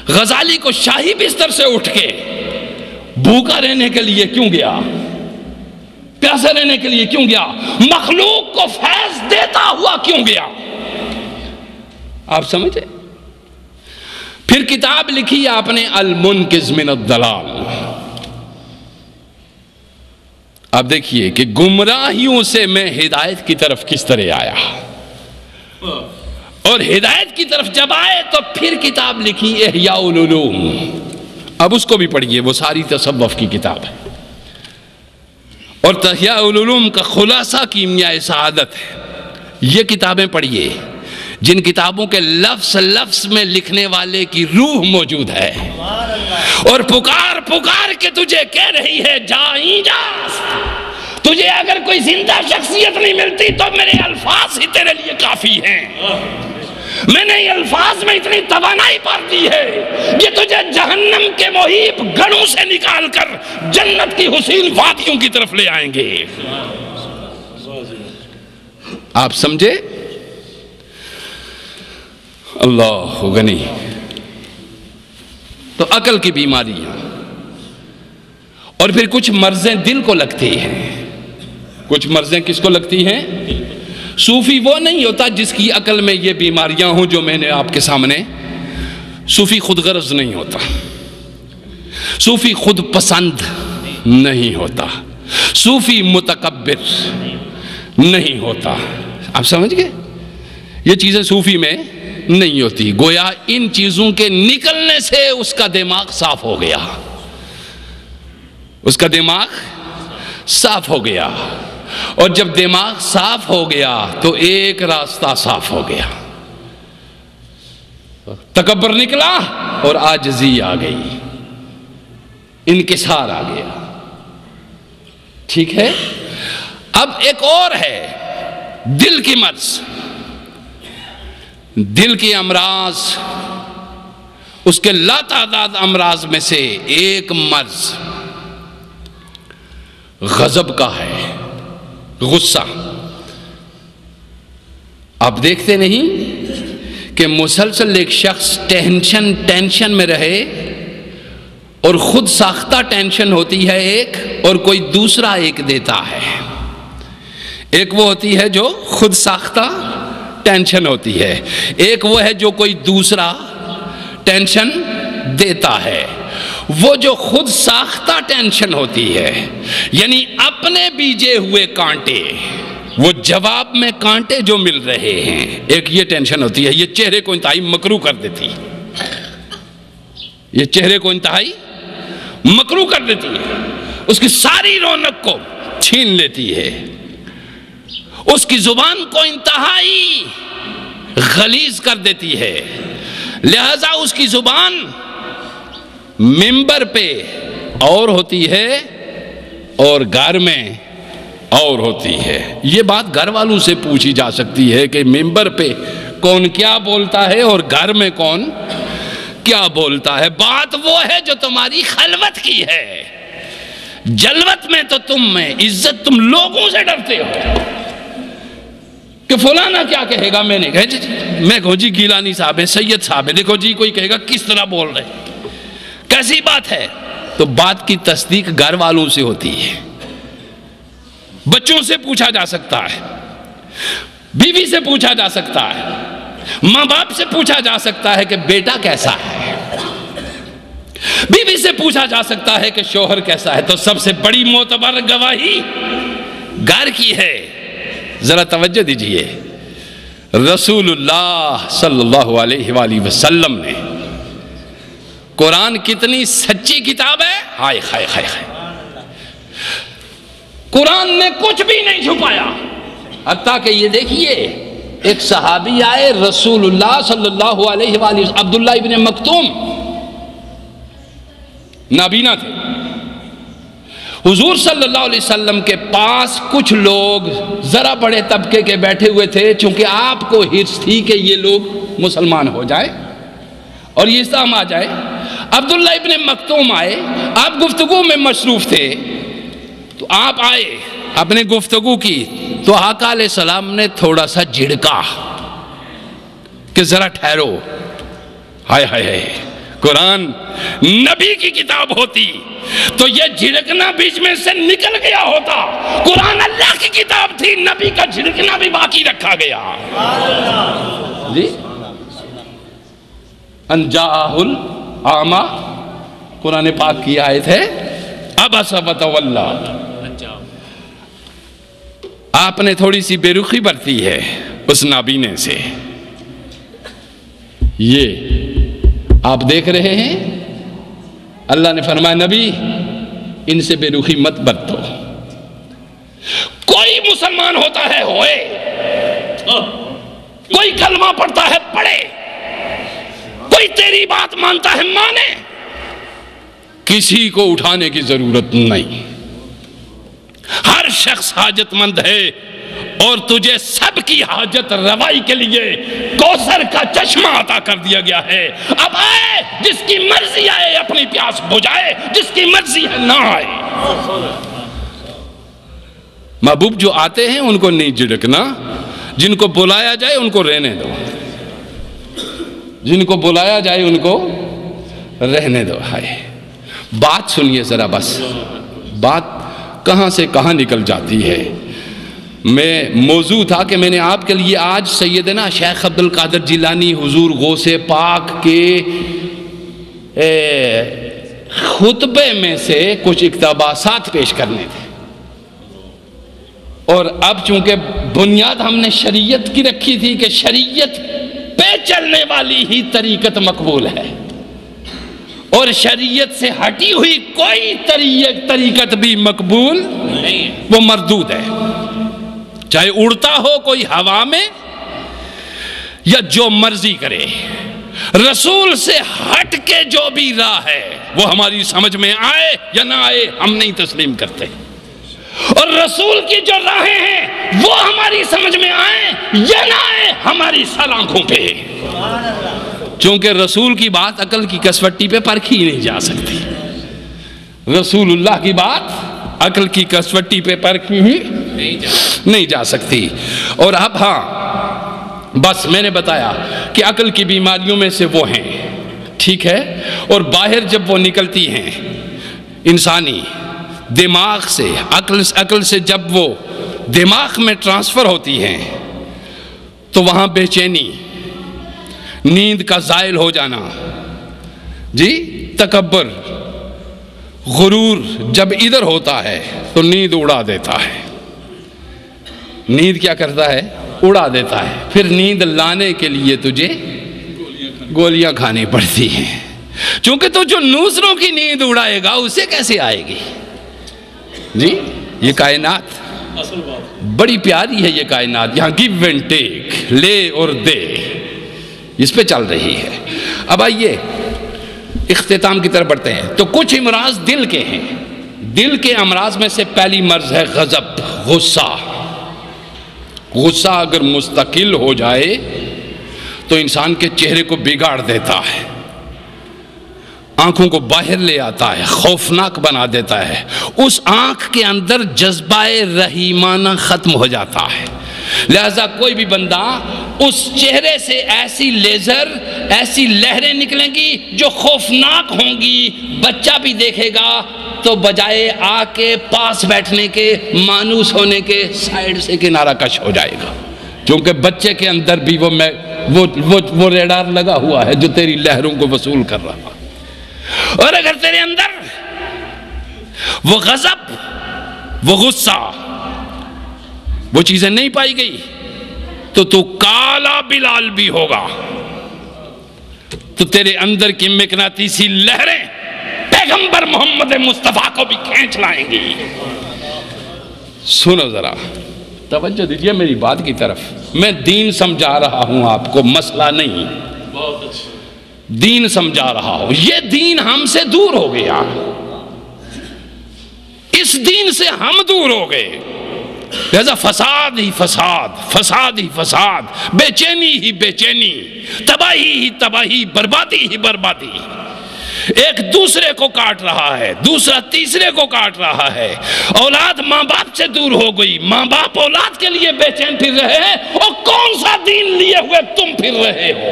غزالی کو شاہی بستر سے اٹھ کے بھوکا رہنے کے لیے کیوں گیا؟ پیاسے رہنے کے لیے کیوں گیا؟ مخلوق کو فیض دیتا ہوا کیوں گیا؟ آپ سمجھے؟ پھر کتاب لکھی آپ نے المنقذ من الضلال. آپ دیکھیے کہ گمراہیوں سے میں ہدایت کی طرف کس طرح آیا، اور ہدایت کی طرف جب آئے تو پھر کتاب لکھی احیاء العلوم. اب اس کو بھی پڑھیے، وہ ساری تصوف کی کتاب ہے اور احیاء العلوم کا خلاصہ کیمیائے سعادت ہے. یہ کتابیں پڑھیے جن کتابوں کے لفظ لفظ میں لکھنے والے کی روح موجود ہے اور پکار پکار کے تجھے کہہ رہی ہے جائیں جا. تجھے اگر کوئی زندہ شخصیت نہیں ملتی تو میرے الفاظ ہی تیرے لیے کافی ہیں. میں نے یہ الفاظ میں اتنی توانائی پا دی ہے کہ تجھے جہنم کے محیط گڑھوں سے نکال کر جنت کی حسین وادیوں کی طرف لے آئیں گے. آپ سمجھے؟ اللہ غنی. تو عقل کی بیماریاں اور پھر کچھ مرضیں دل کو لگتی ہیں. کچھ مرضیں کس کو لگتی ہیں؟ صوفی وہ نہیں ہوتا جس کی عقل میں یہ بیماریاں ہوں جو میں نے آپ کے سامنے. صوفی خود غرض نہیں ہوتا، صوفی خود پسند نہیں ہوتا، صوفی متکبر نہیں ہوتا. آپ سمجھ گئے؟ یہ چیزیں صوفی میں نہیں ہوتی. گویا ان چیزوں کے نکلنے سے اس کا دماغ صاف ہو گیا، اس کا دماغ صاف ہو گیا. اور جب دماغ صاف ہو گیا تو ایک راستہ صاف ہو گیا، تکبر نکلا اور عاجزی آ گئی، انکسار آ گیا۔ ٹھیک ہے، اب ایک اور ہے دل کی مرض، دل کی امراض، اس کے لاتعداد امراض میں سے ایک مرض غضب کا ہے، غصہ۔ آپ دیکھتے نہیں کہ مسلسل ایک شخص ٹینشن میں رہے، اور خود ساختہ ٹینشن ہوتی ہے ایک، اور کوئی دوسرا ایک دیتا ہے۔ ایک وہ ہوتی ہے جو خود ساختہ ٹینشن ہوتی ہے، ایک وہ ہے جو کوئی دوسرا ٹینشن دیتا ہے۔ وہ جو خود ساختہ ٹینشن ہوتی ہے، یعنی اپنے بیجے ہوئے کانٹے، وہ جواب میں کانٹے جو مل رہے ہیں، ایک یہ ٹینشن ہوتی ہے، یہ چہرے کو انتہائی مکروہ کر دیتی ہے، یہ چہرے کو انتہائی مکروہ کر دیتی ہے، اس کی ساری رونق کو چھین لیتی ہے، اس کی زبان کو انتہائی غلیظ کر دیتی ہے۔ لہذا اس کی زبان منبر پہ اور ہوتی ہے اور گھر میں اور ہوتی ہے۔ یہ بات گھر والوں سے پوچھی جا سکتی ہے کہ منبر پہ کون کیا بولتا ہے اور گھر میں کون کیا بولتا ہے۔ بات وہ ہے جو تمہاری خلوت کی ہے، جلوت میں تو تم میں عزت، تم لوگوں سے ڈرتے ہو کہ فلانا کیا کہے گا۔ میں نے کہا جی گیلانی صاحب ہے، سید صاحب ہے، دیکھو جی کوئی کہے گا کس طرح بول رہے، کیسی بات ہے۔ تو بات کی تصدیق گھر والوں سے ہوتی ہے، بچوں سے پوچھا جا سکتا ہے، بیوی سے پوچھا جا سکتا ہے، ماں باپ سے پوچھا جا سکتا ہے کہ بیٹا کیسا ہے، بیوی سے پوچھا جا سکتا ہے کہ شوہر کیسا ہے۔ تو سب سے بڑی معتبر گواہی گھر کی ہے۔ ذرا توجہ دیجئے، رسول اللہ صلی اللہ علیہ وآلہ وسلم نے، قرآن کتنی سچی کتاب ہے، ہائے ہائے ہائے ہائے، قرآن نے کچھ بھی نہیں چھپایا۔ حتیٰ کہ یہ دیکھیے، ایک صحابی آئے رسول اللہ صلی اللہ علیہ وآلہ وسلم، عبداللہ ابن مکتوم، نابینا تھے، حضور صلی اللہ علیہ وسلم کے پاس کچھ لوگ ذرا بڑے طبقے کے بیٹھے ہوئے تھے، چونکہ آپ کو حرص تھی کہ یہ لوگ مسلمان ہو جائے اور یہ اسلام آ جائے۔ عبداللہ ابن مکتوم آئے، آپ گفتگو میں مصروف تھے، تو آپ آئے اپنے گفتگو کی، تو آقا علیہ السلام نے تھوڑا سا جھڑکا کہ ذرا ٹھہرو۔ ہائے ہائے ہائے، قرآن نبی کی کتاب ہوتی تو یہ جھڑکنا بیچ میں سے نکل گیا ہوتا۔ قرآن اللہ کی کتاب تھی، نبی کا جھڑکنا بھی باقی رکھا گیا۔ جی انجاءہ الاعمی، قرآن پاک کی آیت ہے، عبس وتولی۔ آپ نے تھوڑی سی بے رخی برتی ہے اس نابینے سے۔ یہ آپ دیکھ رہے ہیں، اللہ نے فرمایا نبی ان سے بے رخی مت برتو۔ کوئی مسلمان ہوتا ہے ہوئے، کوئی کلمہ پڑھتا ہے پڑھے، کوئی تیری بات مانتا ہے مانے، کسی کو اٹھانے کی ضرورت نہیں۔ ہر شخص حاجت مند ہے، اور تجھے سب کی حاجت روائی کے لیے کوثر کا چشمہ عطا کر دیا گیا ہے۔ اب آئے، جس کی مرضی آئے اپنی پیاس بجھائے، جس کی مرضی ہے نہ آئے۔ محبوب جو آتے ہیں ان کو نہیں جھڑکنا، جن کو بلایا جائے ان کو رہنے دو، جن کو بلایا جائے ان کو رہنے دو۔ ہائے، بات سنیے ذرا، بس بات کہاں سے کہاں نکل جاتی ہے۔ میں موضوع تھا کہ میں نے آپ کے لیے آج سیدنا شیخ عبد القادر جیلانی حضور غوث پاک کے خطبے میں سے کچھ اقتباسات پیش کرنے تھے، اور اب چونکہ بنیاد ہم نے شریعت کی رکھی تھی کہ شریعت پہ چلنے والی ہی طریقت مقبول ہے، اور شریعت سے ہٹی ہوئی کوئی طریقت بھی مقبول نہیں، وہ مردود ہے۔ چاہے اڑتا ہو کوئی ہوا میں یا جو مرضی کرے، رسول سے ہٹ کے جو بھی راہ ہے وہ ہماری سمجھ میں آئے یا نہ آئے ہم نہیں تسلیم کرتے، اور رسول کی جو راہیں ہیں وہ ہماری سمجھ میں آئے یا نہ آئے ہماری سلانکھوں پہ، چونکہ رسول کی بات عقل کی کسوٹی پہ پرکھی نہیں جا سکتی، رسول اللہ کی بات عقل کی کسوٹی پہ پرکھی ہی نہیں جا سکتی۔ اور اب ہاں بس میں نے بتایا کہ عقل کی بیماریوں میں سے وہ ہیں، ٹھیک ہے، اور باہر جب وہ نکلتی ہیں انسانی دماغ سے، عقل سے جب وہ دماغ میں ٹرانسفر ہوتی ہیں تو وہاں بے چینی، نیند کا زائل ہو جانا، جی تکبر، غرور جب ادھر ہوتا ہے تو نیند اڑا دیتا ہے، نیند کیا کرتا ہے؟ اڑا دیتا ہے، پھر نیند لانے کے لیے تجھے گولیاں کھانی پڑتی ہیں، چونکہ تو جو دوسروں کی نیند اڑائے گا اسے کیسے آئے گی؟ جی یہ کائنات بڑی پیاری ہے، یہ کائنات یہاں گیو اینڈ ٹیک، لے اور دے، اس پہ چل رہی ہے۔ اب آئیے اختتام کی طرف بڑھتے ہیں۔ تو کچھ امراض دل کے ہیں، دل کے امراض میں سے پہلی مرض ہے غضب، غصہ۔ غصہ اگر مستقل ہو جائے تو انسان کے چہرے کو بگاڑ دیتا ہے، آنکھوں کو باہر لے آتا ہے، خوفناک بنا دیتا ہے، اس آنکھ کے اندر جذبہ رحیمانہ ختم ہو جاتا ہے۔ لہذا کوئی بھی بندہ اس چہرے سے ایسی لیزر، ایسی لہریں نکلیں گی جو خوفناک ہوں گی، بچہ بھی دیکھے گا تو بجائے آ کے پاس بیٹھنے کے، مانوس ہونے کے، سائیڈ سے کنارہ کش ہو جائے گا، کیونکہ بچے کے اندر بھی وہ ریڈار لگا ہوا ہے جو تیری لہروں کو وصول کر رہا۔ اور اگر تیرے اندر وہ غضب، وہ غصہ، وہ چیزیں نہیں پائی گئی تو کالا بلال بھی ہوگا، تو تیرے اندر کی مقناطیسی لہریں پیغمبر محمد مصطفیٰ کو بھی کھینچ لائیں گی۔ سنو ذرا، توجہ دیجئے میری بات کی طرف، میں دین سمجھا رہا ہوں آپ کو، مسئلہ نہیں، دین سمجھا رہا ہوں۔ یہ دین ہم سے دور ہو گیا، اس دین سے ہم دور ہو گئے، لہذا فساد ہی فساد، فساد ہی فساد، بے چینی ہی بے چینی، تباہی ہی تباہی، بربادی ہی بربادی، ایک دوسرے کو کاٹ رہا ہے، دوسرا تیسرے کو کاٹ رہا ہے، اولاد ماں باپ سے دور ہو گئی، ماں باپ اولاد کے لیے بے چین پھر رہے ہیں، اور کون سا دین لیے ہوئے تم پھر رہے ہو؟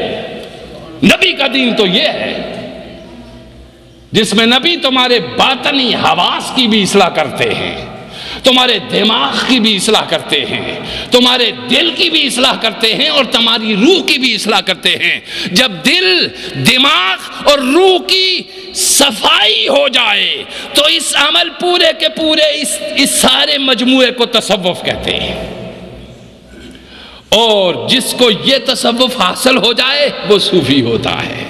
نبی کا دین تو یہ ہے جس میں نبی تمہارے باطنی حواس کی بھی اصلاح کرتے ہیں، تمہارے دماغ کی بھی اصلاح کرتے ہیں، تمہارے دل کی بھی اصلاح کرتے ہیں، اور تمہاری روح کی بھی اصلاح کرتے ہیں۔ جب دل، دماغ اور روح کی صفائی ہو جائے تو اس عمل پورے کے پورے اس سارے مجموعے کو تصوف کہتے ہیں، اور جس کو یہ تصوف حاصل ہو جائے وہ صوفی ہوتا ہے۔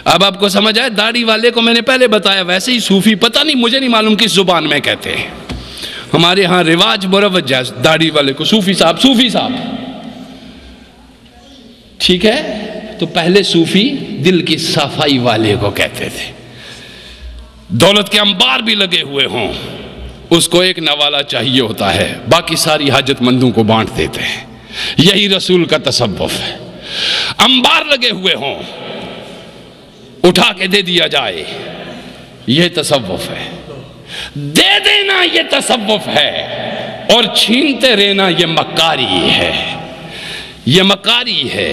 اب آپ کو سمجھ آئے، داڑھی والے کو میں نے پہلے بتایا، ویسے ہی صوفی، پتہ نہیں مجھے نہیں معلوم کس زبان میں کہتے ہیں، ہمارے ہاں رواج مروج ہے داڑھی والے کو صوفی صاحب، صوفی صاحب، ٹھیک ہے؟ تو پہلے صوفی دل کی صفائی والے کو کہتے تھے، دولت کے انبار بھی لگے ہوئے ہوں، اس کو ایک نوالا چاہیے ہوتا ہے، باقی ساری حاجت مندوں کو بانٹ دیتے ہیں، یہی رسول کا تصوف ہے۔ انبار لگے ہوئے ہوں، اٹھا کے دے دیا جائے، یہ تصوف ہے۔ دے دینا یہ تصوف ہے، اور چھینتے رہنا یہ مکاری ہے، یہ مکاری ہے۔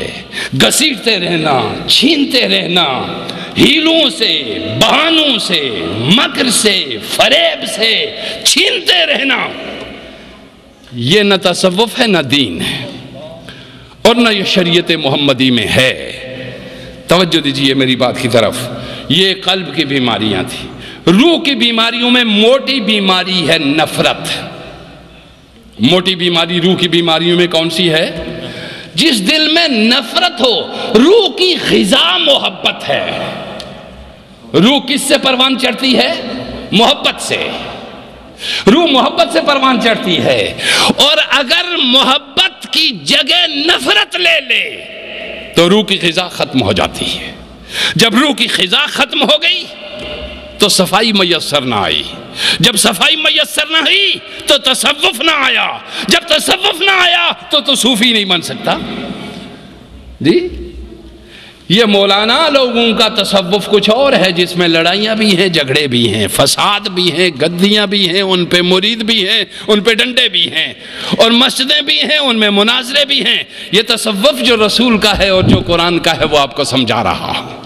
گھسیٹتے رہنا، چھینتے رہنا، ہیلوں سے، بہانوں سے، مکر سے، فریب سے چھینتے رہنا، یہ نہ تصوف ہے نہ دین ہے، اور نہ یہ شریعت محمدی میں ہے۔ توجہ دیجئے میری بات کی طرف، یہ قلب کی بیماریاں تھیں۔ روح کی بیماریوں میں موٹی بیماری ہے نفرت۔ موٹی بیماری روح کی بیماریوں میں کون سی ہے؟ جس دل میں نفرت ہو۔ روح کی غذا محبت ہے۔ روح کس سے پروان چڑھتی ہے؟ محبت سے۔ روح محبت سے پروان چڑھتی ہے، اور اگر محبت کی جگہ نفرت لے لے تو روح کی غذا ختم ہو جاتی ہے۔ جب روح کی غذا ختم ہو گئی تو صفائی میسر نہ آئی، جب صفائی میسر نہ آئی تو تصوف نہ آیا، جب تصوف نہ آیا تو صوفی نہیں بن سکتا۔ جی یہ مولانا لوگوں کا تصوف کچھ اور ہے، جس میں لڑائیاں بھی ہیں، جھگڑے بھی ہیں، فساد بھی ہیں، گدیاں بھی ہیں، ان پہ مرید بھی ہیں، ان پہ ڈنڈے بھی ہیں، اور مسجدیں بھی ہیں، ان میں مناظرے بھی ہیں۔ یہ تصوف جو رسول کا ہے اور جو قرآن کا ہے وہ آپ کو سمجھا رہا ہوں،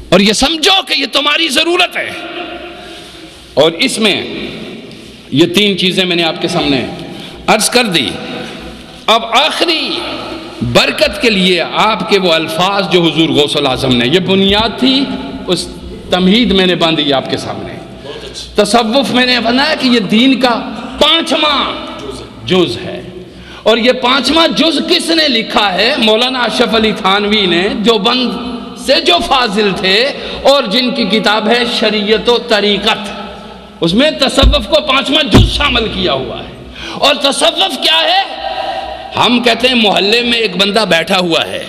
اور یہ سمجھو کہ یہ تمہاری ضرورت ہے۔ اور اس میں یہ تین چیزیں میں نے آپ کے سامنے عرض کر دی۔ اب آخری برکت کے لیے آپ کے وہ الفاظ جو حضور غوث الاعظم نے، یہ بنیاد تھی، اس تمہید میں نے باندھی آپ کے سامنے۔ تصوف میں نے بنایا کہ یہ دین کا 5واں جز ہے، اور یہ 5واں جز کس نے لکھا ہے؟ مولانا اشرف علی تھانوی نے، جو بند سے جو فاضل تھے اور جن کی کتاب ہے شریعت و طریقت، اس میں تصوف کو 5واں جز شامل کیا ہوا ہے۔ اور تصوف کیا ہے؟ ہم کہتے ہیں محلے میں ایک بندہ بیٹھا ہوا ہے،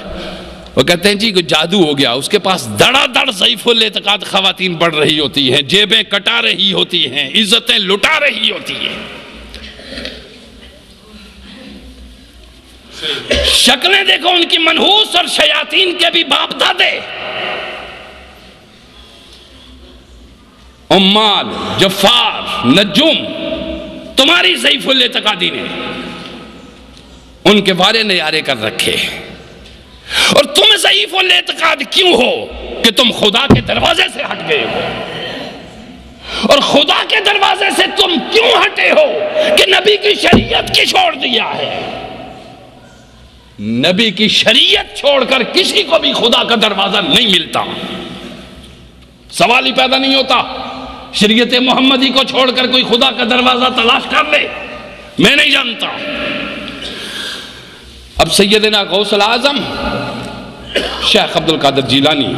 وہ کہتے ہیں جی کوئی جادو ہو گیا، اس کے پاس دڑا دڑ ضعیف الاعتقاد خواتین بڑھ رہی ہوتی ہیں، جیبیں کٹا رہی ہوتی ہیں، عزتیں لٹا رہی ہوتی ہیں، شکلیں دیکھو ان کی منحوس، اور شیاطین کے بھی باپ دادے، عمال، جفار، نجوم، تمہاری ضعیف الاعتقادی نے ان کے بارے نیارے کر رکھے، اور تم ضعیف الاعتقاد کیوں ہو کہ تم خدا کے دروازے سے ہٹ گئے ہو، اور خدا کے دروازے سے تم کیوں ہٹے ہو کہ نبی کی شریعت کی چھوڑ دیا ہے۔ نبی کی شریعت چھوڑ کر کسی کو بھی خدا کا دروازہ نہیں ملتا، سوال ہی پیدا نہیں ہوتا۔ شریعت محمدی کو چھوڑ کر کوئی خدا کا دروازہ تلاش کر لے، میں نہیں جانتا۔ اب سیدنا غوث الاعظم شیخ عبد القادر جیلانی،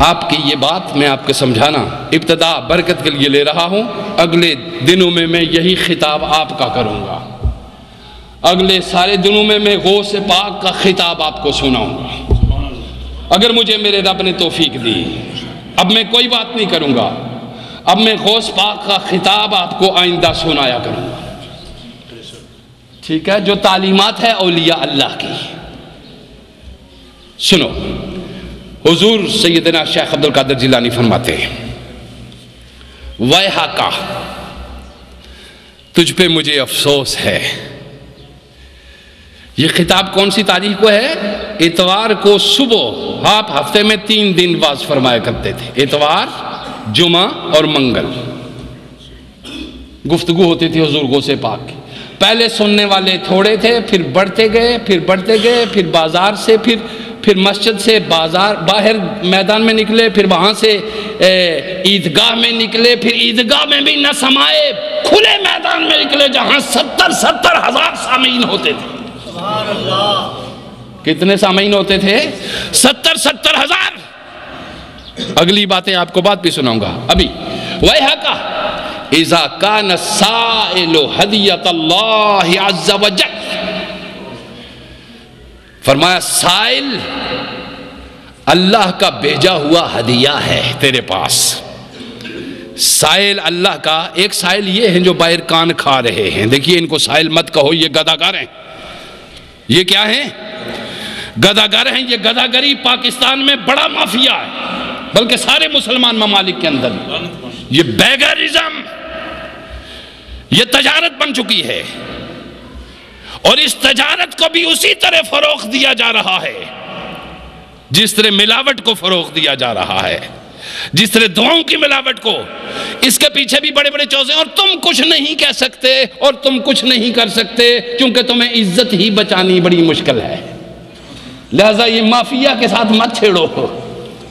آپ کی یہ بات میں آپ کو سمجھانا ابتدا برکت کے لیے لے رہا ہوں، اگلے دنوں میں یہی خطاب آپ کا کروں گا، اگلے سارے دنوں میں غوث پاک کا خطاب آپ کو سناؤں گا، اگر مجھے میرے رب نے توفیق دی۔ اب میں کوئی بات نہیں کروں گا، اب میں غوث پاک کا خطاب آپ کو آئندہ سنایا کروں گا، ٹھیک ہے؟ جو تعلیمات ہے اولیاء اللہ کی، سنو۔ حضور سیدنا شیخ عبد القادر جیلانی فرماتے ہیں، ویحکا، تجھ پہ مجھے افسوس ہے۔ یہ خطاب کون سی تاریخ کو ہے؟ اتوار کو صبح، آپ ہفتے میں 3 دن واز فرمایا کرتے تھے، اتوار، جمعہ اور منگل گفتگو ہوتی تھی حضور غوث پاک کی۔ پہلے سننے والے تھوڑے تھے، پھر بڑھتے گئے، پھر بازار سے، پھر مسجد سے بازار باہر میدان میں نکلے، پھر وہاں سے عیدگاہ میں نکلے، پھر عیدگاہ میں بھی نہ سمائے، کھلے میدان میں نکلے جہاں 70 ہزار سامعین ہوتے تھے۔ سبحان اللہ! کتنے سامعین ہوتے تھے؟ 70 ہزار۔ اگلی باتیں آپ کو بات بھی سناؤں گا ابھی۔ ویحکا اذا کان السائل ہدیۃ اللہ عز وجل، فرمایا سائل اللہ کا بھیجا ہوا ہدیہ ہے تیرے پاس۔ سائل اللہ کا، ایک سائل یہ ہیں جو باہر کان کھا رہے ہیں، دیکھیے ان کو سائل مت کہو، یہ گداگر ہیں۔ یہ کیا ہیں؟ گداگر ہیں۔ یہ گداگری پاکستان میں بڑا مافیا ہے، بلکہ سارے مسلمان ممالک کے اندر یہ بیگرزم، یہ تجارت بن چکی ہے، اور اس تجارت کو بھی اسی طرح فروغ دیا جا رہا ہے جس طرح ملاوٹ کو فروغ دیا جا رہا ہے، جس طرح دعاؤں کی ملاوٹ کو۔ اس کے پیچھے بھی بڑے بڑے چوزے، اور تم کچھ نہیں کہہ سکتے اور تم کچھ نہیں کر سکتے، کیونکہ تمہیں عزت ہی بچانی بڑی مشکل ہے۔ لہذا یہ مافیا کے ساتھ مت چھیڑو،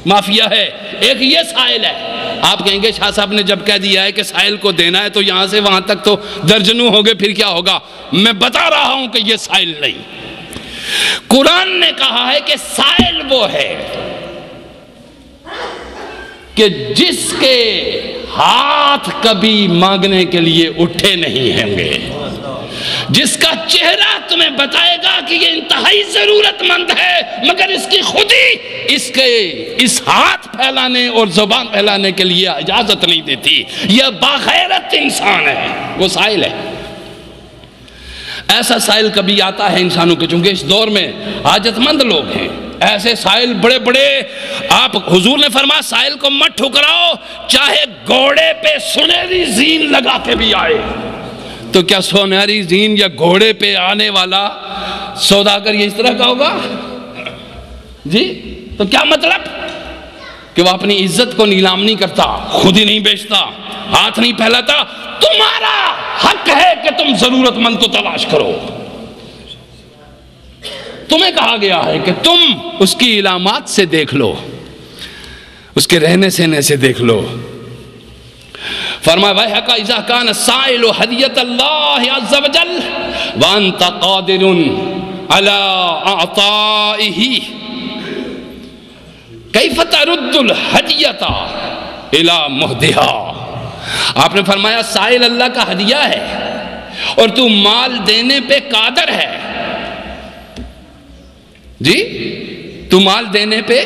مافیا ہے۔ ایک یہ سائل ہے، آپ کہیں گے شاہ صاحب نے جب کہہ دیا ہے کہ سائل کو دینا ہے تو یہاں سے وہاں تک تو درجنوں ہو گئے، پھر کیا ہوگا؟ میں بتا رہا ہوں کہ یہ سائل نہیں، قرآن نے کہا ہے کہ سائل وہ ہے کہ جس کے ہاتھ کبھی مانگنے کے لیے اٹھے نہیں ہوں گے، جس کا چہرہ تمہیں بتائے گا کہ یہ انتہائی ضرورت مند ہے مگر اس کی خودی اس ہاتھ پھیلانے اور زبان پھیلانے کے لیے اجازت نہیں دیتی، یہ باغیرت انسان ہے، وہ سائل ہے۔ ایسا سائل کبھی آتا ہے انسانوں کے، چونکہ اس دور میں حاجت مند لوگ ہیں، ایسے سائل بڑے بڑے، آپ حضور نے فرمایا سائل کو مت ٹھکراؤ، چاہے گھوڑے پہ سنہری زین لگا کے بھی آئے۔ تو کیا سونہری زین یا گھوڑے پہ آنے والا سوداگر یہ اس طرح کا ہوگا؟ جی تو کیا مطلب کہ وہ اپنی عزت کو نیلام نہیں کرتا، خود ہی نہیں بیچتا، ہاتھ نہیں پھیلاتا۔ تمہارا حق ہے کہ تم ضرورت مند کو تلاش کرو، تمہیں کہا گیا ہے کہ تم اس کی علامات سے دیکھ لو، اس کے رہنے سہنے سے دیکھ لو۔ فرمایا وَيْحَكَ إِذَا كَانَ السَّائِلُ هَدِيَّةَ اللَّهِ عَزَّ وَجَلَّ وَأَنْتَ قَادِرٌ عَلَىٰ أَعْطَائِهِ كَيْفَ تَرُدُّ الْهَدِيَّةَ إِلَىٰ مُهْدِهَا۔ آپ نے فرمایا سائل اللہ کا ہدیہ ہے اور تو مال دینے پہ قادر ہے، جی تو مال دینے پہ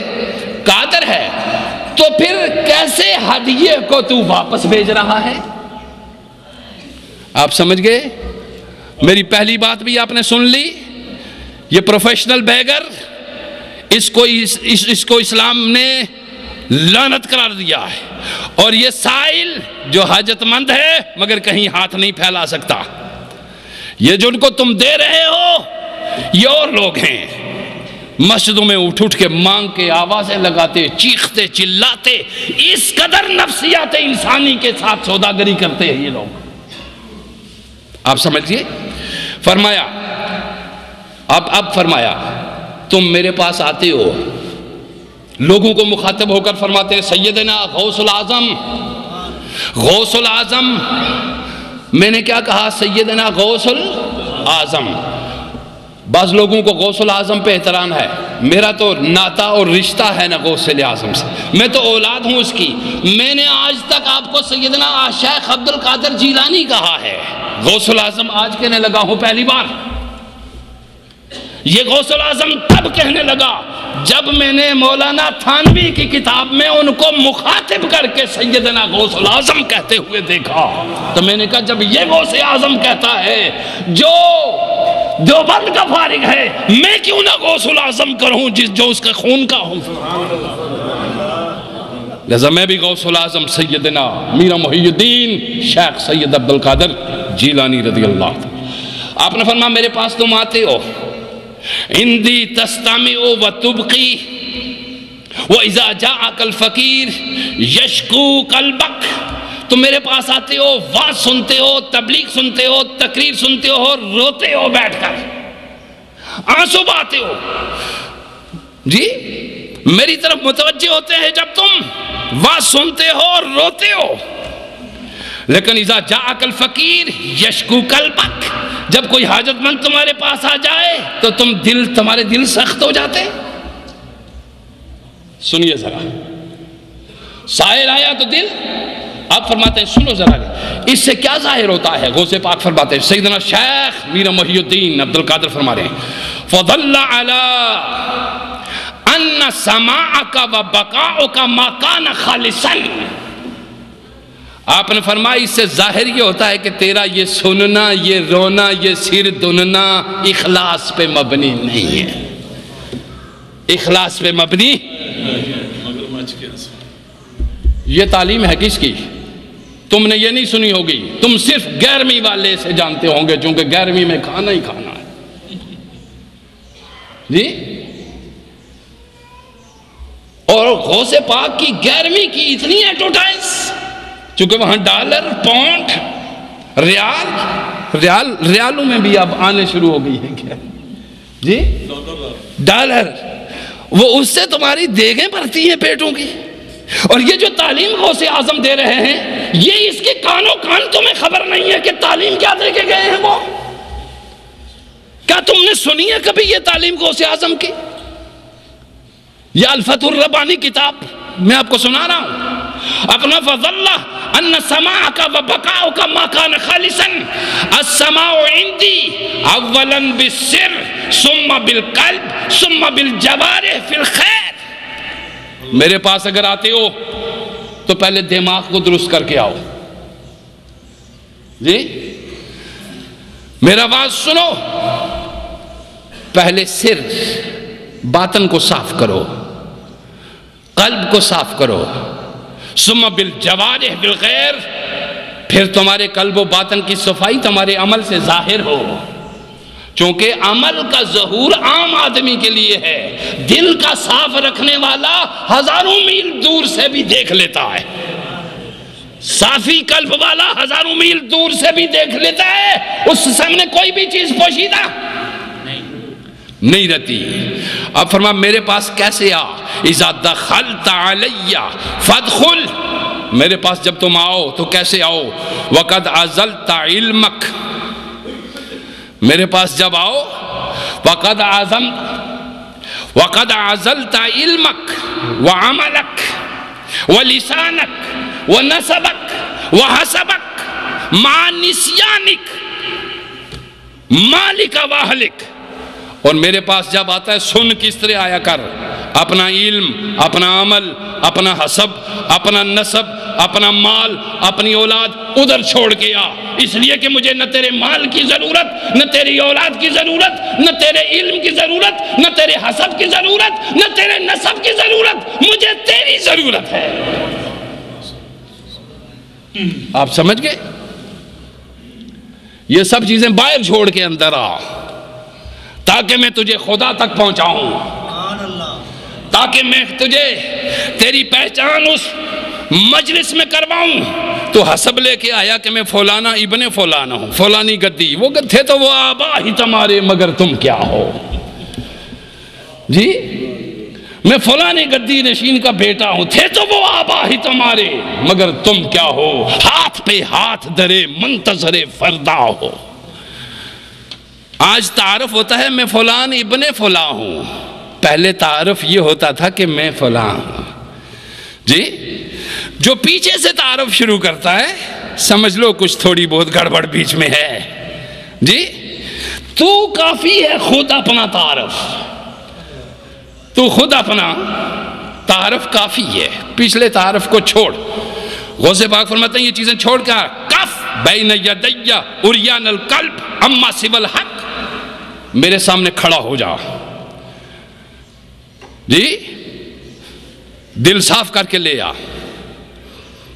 قادر ہے، تو پھر کیسے ہدیے کو تو واپس بھیج رہا ہے؟ آپ سمجھ گئے؟ میری پہلی بات بھی آپ نے سن لی، یہ پروفیشنل بیگر، اس کو اسلام نے لعنت قرار دیا ہے، اور یہ سائل جو حاجت مند ہے مگر کہیں ہاتھ نہیں پھیلا سکتا، یہ جن کو تم دے رہے ہو یہ اور لوگ ہیں، مسجدوں میں اٹھ کے مانگ کے آوازیں لگاتے، چیختے چلاتے، اس قدر نفسیات انسانی کے ساتھ سوداگری کرتے ہیں یہ لوگ۔ آپ سمجھئے؟ فرمایا اب فرمایا تم میرے پاس آتے ہو، لوگوں کو مخاطب ہو کر فرماتے ہیں سیدنا غوث العظم، غوث العظم، میں نے کیا کہا؟ سیدنا غوث العظم۔ بعض لوگوں کو غوث العظم پہ احترام ہے، میرا تو ناتا اور رشتہ ہے نا غوث العظم سے، میں تو اولاد ہوں اس کی، میں نے آج تک آپ کو سیدنا شیخ عبد القادر جیلانی کہا ہے، غوث العظم آج کہنے لگا ہوں پہلی بار۔ یہ غوث العظم تب کہنے لگا جب میں نے مولانا تھانوی کی کتاب میں ان کو مخاطب کر کے سیدنا غوث العظم کہتے ہوئے دیکھا، تو میں نے کہا جب یہ غوث اعظم کہتا ہے جو دیوبند کا فارغ ہے، میں کیوں نہ غوث العظم کروں جو اس کا خون کا ہوں؟ لہذا میں بھی غوث العظم سیدنا میرا محی الدین شیخ سید عبد القادر جیلانی رضی اللہ عنہ۔ آپ نے فرمایا میرے پاس تم آتے ہو، اندی تستمع و تبقی وَإِذَا جَاءَكَ الْفَقِيرُ يَشْكُو قَلْبَكَ، تم میرے پاس آتے ہو، واز سنتے ہو، تبلیغ سنتے ہو، تقریر سنتے ہو، روتے ہو بیٹھ کر، آنسو بہاتے ہو، جی میری طرف متوجہ ہوتے ہیں جب تم واز سنتے ہو اور روتے ہو، لیکن اذا جاءک الفقیر یشکو قلبک، جب کوئی حاجت مند تمہارے پاس آ جائے تو تمہارے دل سخت ہو جاتے۔ سنیے ذرا، سائل آیا تو دل، آپ فرماتے ہیں سنو ذرا، اس سے کیا ظاہر ہوتا ہے؟ غوث پاک فرماتے ہیں، سیدنا شیخ میرا محی الدین عبد القادر فرما رہے ہیں فَضَلَّ عَلَىٰ أَنَّ سَمَاعَكَ وَبَقَاؤُكَ مَا كَانَ خَالِصًا، آپ نے فرمایا اس سے ظاہر یہ ہوتا ہے کہ تیرا یہ سننا، یہ رونا، یہ سر دننا اخلاص پہ مبنی نہیں ہے، اخلاص پہ مبنی۔ یہ تعلیم ہے کس کی؟ تم نے یہ نہیں سنی ہوگی، تم صرف 11ویں والے سے جانتے ہوں گے، چونکہ 11ویں میں کھانا ہی کھانا ہے، جی۔ اور غوث پاک کی 11ویں کی اتنی ایڈورٹائز، چونکہ وہاں ڈالر، پاؤنڈ، ریالوں میں بھی اب آنے شروع ہو گئی ہے کیا، جی ڈالر، وہ اس سے تمہاری دیگیں بھرتی ہیں پیٹوں کی۔ اور یہ جو تعلیم غوث اعظم دے رہے ہیں، یہ اس کے کانوں کان تمہیں خبر نہیں ہے کہ تعلیم کیا دے کے گئے ہیں وہ؟ کیا تم نے سنی ہے کبھی یہ تعلیم غوث اعظم کی؟ یہ الفتح الربانی کتاب میں آپ کو سنا رہا ہوں، اپنا فضلہ ان سماعک و بقاؤک ما کان خالصا السماع عندی اولا بالسر ثم بالقلب ثم بالجوارح فی الخیر۔ میرے پاس اگر آتے ہو تو پہلے دماغ کو درست کر کے آؤ، جی میرا بات سنو، پہلے سر باطن کو صاف کرو، قلب کو صاف کرو، ثم بالجوارح بالغیر، پھر تمہارے قلب و باطن کی صفائی تمہارے عمل سے ظاہر ہو، چونکہ عمل کا ظہور عام آدمی کے لیے ہے، دل کا صاف رکھنے والا ہزاروں میل دور سے بھی دیکھ لیتا ہے، صافی قلب والا ہزاروں میل دور سے بھی دیکھ لیتا ہے، اس سامنے کوئی بھی چیز پوشیدہ نہیں رہتی۔ اب فرما میرے پاس کیسے آ، اذا دخلت علی فادخل، میرے پاس جب تم آؤ تو کیسے آؤ، وقد عزلت علمک، میرے پاس جب آؤ وقد عزلت علمک وعملک ولسانک ونسبک وحسبک مع نسیانک مالک واہلک، اور میرے پاس جب آتا ہے سن کس طرح آیا کر، اپنا علم، اپنا عمل، اپنا حسب، اپنا نسب، اپنا مال، اپنی اولاد ادھر چھوڑ کے آ، اس لیے کہ مجھے نہ تیرے مال کی ضرورت، نہ تیری اولاد کی ضرورت، نہ تیرے علم کی ضرورت، نہ تیرے حسب کی ضرورت، نہ تیرے نسب کی ضرورت، مجھے تیری ضرورت ہے۔ آپ سمجھ گئے؟ یہ سب چیزیں باہر چھوڑ کے اندر آ، تاکہ میں تجھے خدا تک پہنچاؤں، تاکہ میں تجھے تیری پہچان اس مجلس میں کرواؤں۔ تو حسب لے کے آیا کہ میں فلانا ابن فلانا ہوں، فلانی گدی، وہ تھے تو وہ آبا ہی تمہارے، مگر تم کیا ہو؟ جی میں فلانی گدی نشین کا بیٹا ہوں، تھے تو وہ آبا ہی تمہارے، مگر تم کیا ہو؟ ہاتھ پہ ہاتھ درے منتظر فردا ہو۔ آج تعارف ہوتا ہے میں فلان ابن فلاں ہوں، پہلے تعارف یہ ہوتا تھا کہ میں فلاں ہوں۔ جی جو پیچھے سے تعارف شروع کرتا ہے سمجھ لو کچھ تھوڑی بہت گڑبڑ بیچ میں ہے۔ جی تو کافی ہے خود اپنا تعارف، تو خود اپنا تعارف کافی ہے، پچھلے تعارف کو چھوڑ۔ غوث پاک فرماتے ہیں یہ چیزیں چھوڑ کر کف بین یدی عریان القلب اما سوى الحق، میرے سامنے کھڑا ہو جا، جی دل صاف کر کے لے آ،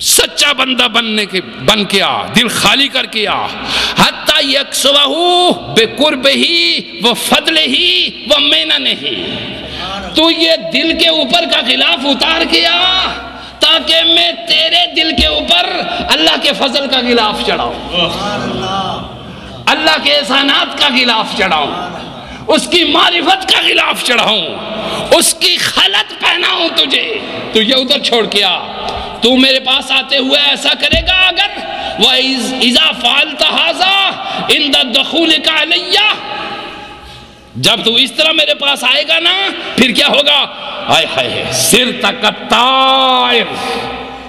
سچا بندہ بن کے آ، دل خالی کر کے آ، حتی یکسوہ بقربہ وفضلہ ومننہ، تو یہ دل کے اوپر کا غلاف اتار کے آ تاکہ میں تیرے دل کے اوپر اللہ کے فضل کا غلاف چڑھاؤں، اللہ کے احسانات کا غلاف چڑھاؤں، اس کی معرفت کا غلاف چڑھاؤں، اس کی خلط پہناؤں تجھے۔ تو یہ ادھر چھوڑ کے آ، تو میرے پاس آتے ہوئے ایسا کرے گا اگر وَإِذَا فَعَلْتَ هَذَا عِنْدَ دَخُولِكَ عَلَيَّ، جب تو اس طرح میرے پاس آئے گا نا پھر کیا ہوگا؟ آئے ہائے صِرْتَ كَالطَّائِرِ،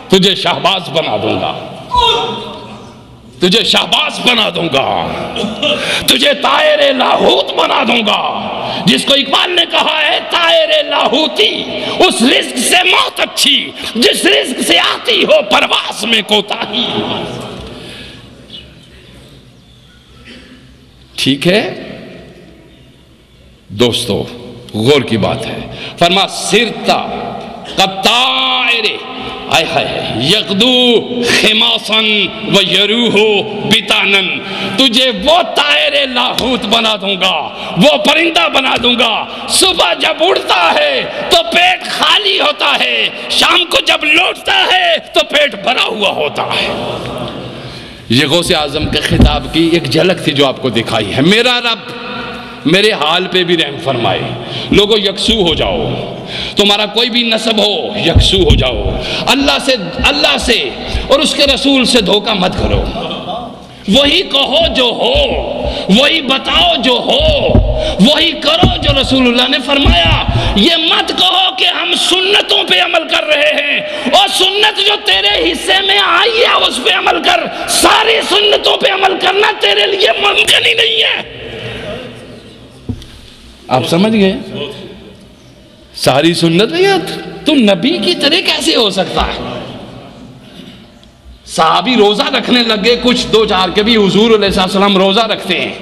تجھے شہباز بنا دوں گا، تجھے شہباز بنا دوں گا، تجھے طائر لاہوت بنا دوں گا، جس کو اقبال نے کہا ہے طائر لاہوتی، اس رزق سے موت اچھی جس رزق سے آتی ہو پرواز میں کوتاہی۔ ٹھیک ہے دوستو، غور کی بات ہے، فرما سرتا قطائر آئے ہائے یغدو خماسن و یروح بتانن، تجھے وہ طائر لاہوت بنا دوں گا، وہ پرندہ بنا دوں گا، صبح جب اڑتا ہے تو پیٹ خالی ہوتا ہے، شام کو جب لوٹتا ہے تو پیٹ بھرا ہوا ہوتا ہے۔ یہ غوث اعظم کے خطاب کی ایک جھلک تھی جو آپ کو دکھائی ہے۔ میرا رب میرے حال پہ بھی رحم فرمائے، لوگوں یکسو ہو جاؤ، تمہارا کوئی بھی نسب ہو یکسو ہو جاؤ، اللہ سے اور اس کے رسول سے دھوکہ مت کرو، وہی کہو جو ہو، وہی بتاؤ جو ہو، وہی کرو جو رسول اللہ نے فرمایا۔ یہ مت کہو کہ ہم سنتوں پہ عمل کر رہے ہیں، اور سنت جو تیرے حصے میں آئی ہے اس پہ عمل کر، ساری سنتوں پہ عمل کرنا تیرے لیے ممکن ہی نہیں ہے۔ آپ سمجھ گئے؟ ساری سنت تو نبی کی طرح کیسے ہو سکتا ہے؟ صحابی روزہ رکھنے لگے، کچھ دو چار کے بھی حضور علیہ السلام روزہ رکھتے ہیں،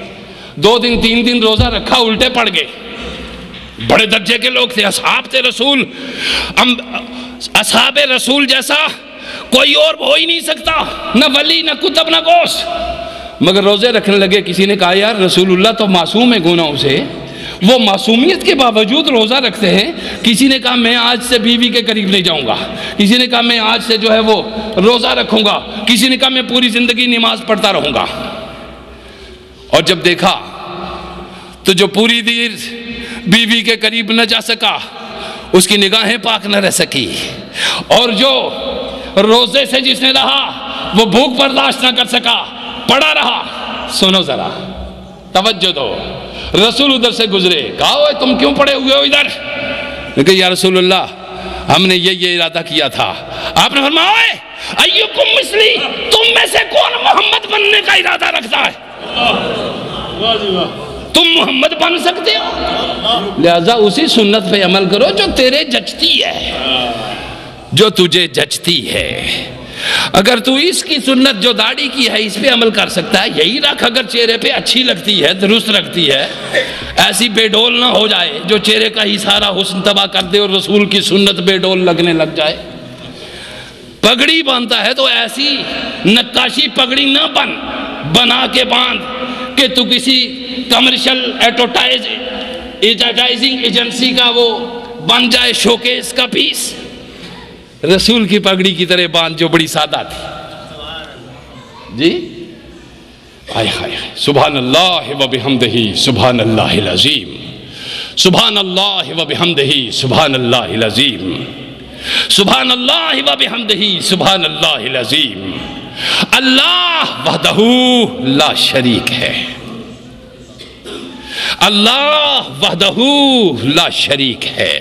2 دن 3 دن روزہ رکھا، الٹے پڑ گئے، بڑے درجے کے لوگ تھے، اصحاب تھے رسول، اصحاب رسول جیسا کوئی اور ہو ہی نہیں سکتا، نہ ولی نہ کتب نہ غوث، مگر روزے رکھنے لگے۔ کسی نے کہا یار رسول اللہ تو معصوم ہے گناہوں سے، وہ معصومیت کے باوجود روزہ رکھتے ہیں۔ کسی نے کہا میں آج سے بیوی کے قریب نہیں جاؤں گا، کسی نے کہا میں آج سے جو ہے وہ روزہ رکھوں گا، کسی نے کہا میں پوری زندگی نماز پڑھتا رہوں گا۔ اور جب دیکھا تو جو پوری دیر بیوی کے قریب نہ جا سکا اس کی نگاہیں پاک نہ رہ سکی، اور جو روزے سے جس نے رہا وہ بھوک برداشت نہ کر سکا، پڑا رہا۔ سنو ذرا، توجہ دو، رسول ادھر سے گزرے، کہا اوے تم کیوں پڑے ہوئے ہو ادھر؟ نے کہا یا رسول اللہ ہم نے یہ ارادہ کیا تھا۔ آپ نے فرمایا اوے ایکم مثلی، تم میں سے کون محمد بننے کا ارادہ رکھتا ہے؟ تم محمد بن سکتے ہو؟ لہذا اسی سنت پہ عمل کرو جو تیرے جچتی ہے، جو تجھے جچتی ہے۔ اگر تو اس کی سنت جو داڑھی کی ہے اس پہ عمل کر سکتا ہے، یہی رکھ، اگر چہرے پہ اچھی لگتی ہے، درست رکھتی ہے، ایسی بے ڈول نہ ہو جائے جو چہرے کا ہی سارا حسن تباہ کر دے اور رسول کی سنت بے ڈول لگنے لگ جائے۔ پگڑی باندھتا ہے تو ایسی نقاشی پگڑی نہ بنا کے باندھ کہ تو کسی کمرشل ایڈورٹائزنگ ایجنسی کا وہ بن جائے شوکیس کا پیس۔ رسول کی پگڑی کی طرح باندھ جو بڑی سادہ تھی۔ جی آئے ہائے سبحان اللہ و بحمدہ سبحان اللہ العظیم، سبحان اللہ و بحمدہ سبحان اللہ العظیم، سبحان اللہ و بحمدہ سبحان اللہ العظیم۔ اللہ وحدہ لا شریک ہے، اللہ وحدہ لا شریک ہے،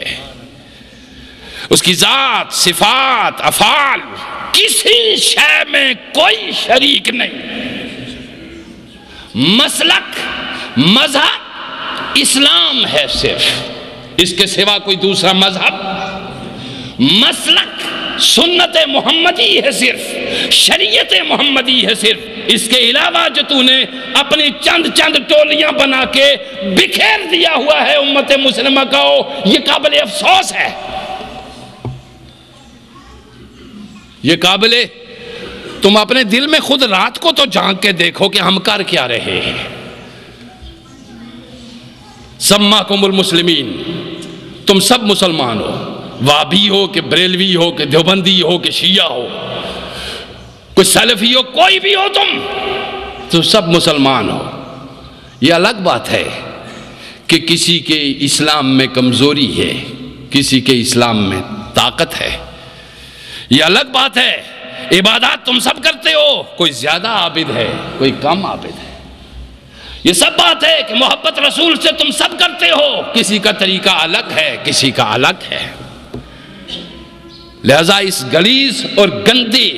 اس کی ذات، صفات، افعال، کسی شے میں کوئی شریک نہیں۔ مسلک، مذہب اسلام ہے صرف، اس کے سوا کوئی دوسرا مذہب، مسلک سنت محمدی ہے صرف، شریعت محمدی ہے صرف، اس کے علاوہ جو تو نے اپنی چند ٹولیاں بنا کے بکھیر دیا ہوا ہے امت مسلمہ کا، یہ قابل افسوس ہے، یہ قابل، تم اپنے دل میں خود رات کو تو جھانک کے دیکھو کہ ہم کر کیا رہے ہیں۔ سماکم المسلمین، تم سب مسلمان ہو، وابی ہو کہ بریلوی ہو کہ دیوبندی ہو کہ شیعہ ہو، کوئی سلفی ہو، کوئی بھی ہو تم سب مسلمان ہو۔ یہ الگ بات ہے کہ کسی کے اسلام میں کمزوری ہے، کسی کے اسلام میں طاقت ہے، یہ الگ بات ہے۔ عبادات تم سب کرتے ہو، کوئی زیادہ عابد ہے، کوئی کم عابد ہے، یہ سب بات ہے کہ محبت رسول سے تم سب کرتے ہو، کسی کا طریقہ الگ ہے، کسی کا الگ ہے۔ لہذا اس غلیظ اور گندی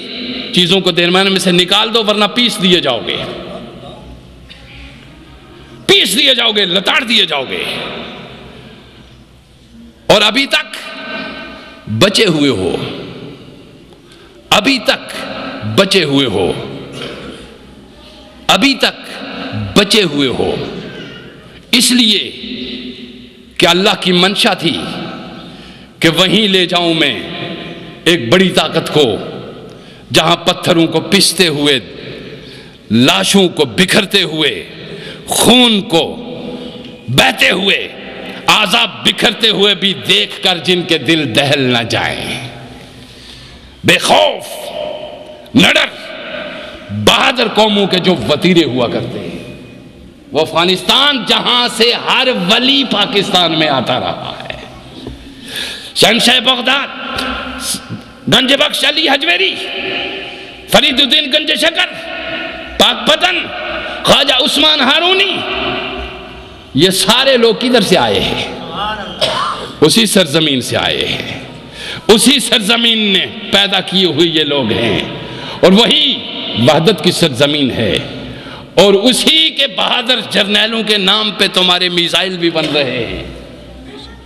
چیزوں کو درمیان میں سے نکال دو، ورنہ پیس دیے جاؤ گے، پیس دیے جاؤ گے، لتاڑ دیے جاؤ گے، اور ابھی تک بچے ہوئے ہو، ابھی تک بچے ہوئے ہو، ابھی تک بچے ہوئے ہو، اس لیے کہ اللہ کی منشا تھی کہ وہیں لے جاؤں میں ایک بڑی طاقت کو، جہاں پتھروں کو پستے ہوئے، لاشوں کو بکھرتے ہوئے، خون کو بہتے ہوئے، اعضاء بکھرتے ہوئے بھی دیکھ کر جن کے دل دہل نہ جائیں، بے خوف نہ ڈر، بہادر قوموں کے جو وطیرے ہوا کرتے ہیں، وہ افغانستان جہاں سے ہر ولی پاکستان میں آتا رہا ہے، شہنشاہ بغداد، گنج بخش علی حجویری، فرید الدین گنج شکر، پاک پتن، خواجہ عثمان ہارونی، یہ سارے لوگ کدھر سے آئے ہیں؟ اسی سرزمین سے آئے ہیں، اسی سرزمین نے پیدا کیے ہوئے یہ لوگ ہیں، اور وہی وحدت کی سرزمین ہے، اور اسی کے بہادر جرنیلوں کے نام پہ تمہارے میزائل بھی بن رہے ہیں،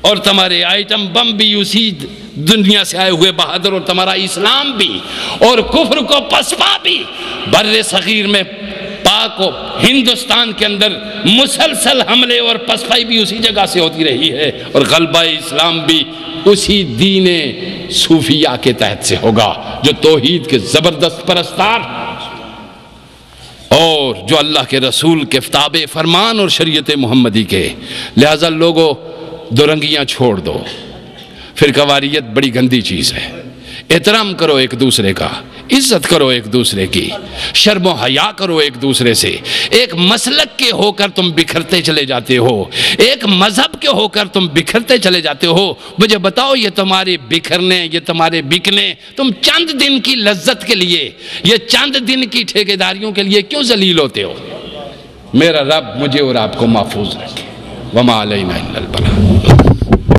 اور تمہارے آئٹم بم بھی اسی دنیا سے آئے ہوئے بہادر، اور تمہارا اسلام بھی اور کفر کو پسپا بھی بر صغیر میں پاک و ہندوستان کے اندر مسلسل حملے اور پسپائی بھی اسی جگہ سے ہوتی رہی ہے، اور غلبہ اسلام بھی اسی دین صوفیہ کے تحت سے ہوگا جو توحید کے زبردست پرستار اور جو اللہ کے رسول کے فتاب فرمان اور شریعت محمدی کے۔ لہذا لوگوں دورنگیاں چھوڑ دو، فرقواریت بڑی گندی چیز ہے، احترام کرو ایک دوسرے کا، عزت کرو ایک دوسرے کی، شرم و حیا کرو ایک دوسرے سے۔ ایک مسلک کے ہو کر تم بکھرتے چلے جاتے ہو، ایک مذہب کے ہو کر تم بکھرتے چلے جاتے ہو۔ مجھے بتاؤ یہ تمہارے بکھرنے، یہ تمہارے بکنے، تم چند دن کی لذت کے لیے، یہ چند دن کی ٹھیکیداریوں کے لیے کیوں ذلیل ہوتے ہو؟ میرا رب مجھے اور آپ کو محفوظ رکھے۔ وما علینا الا البلاغ۔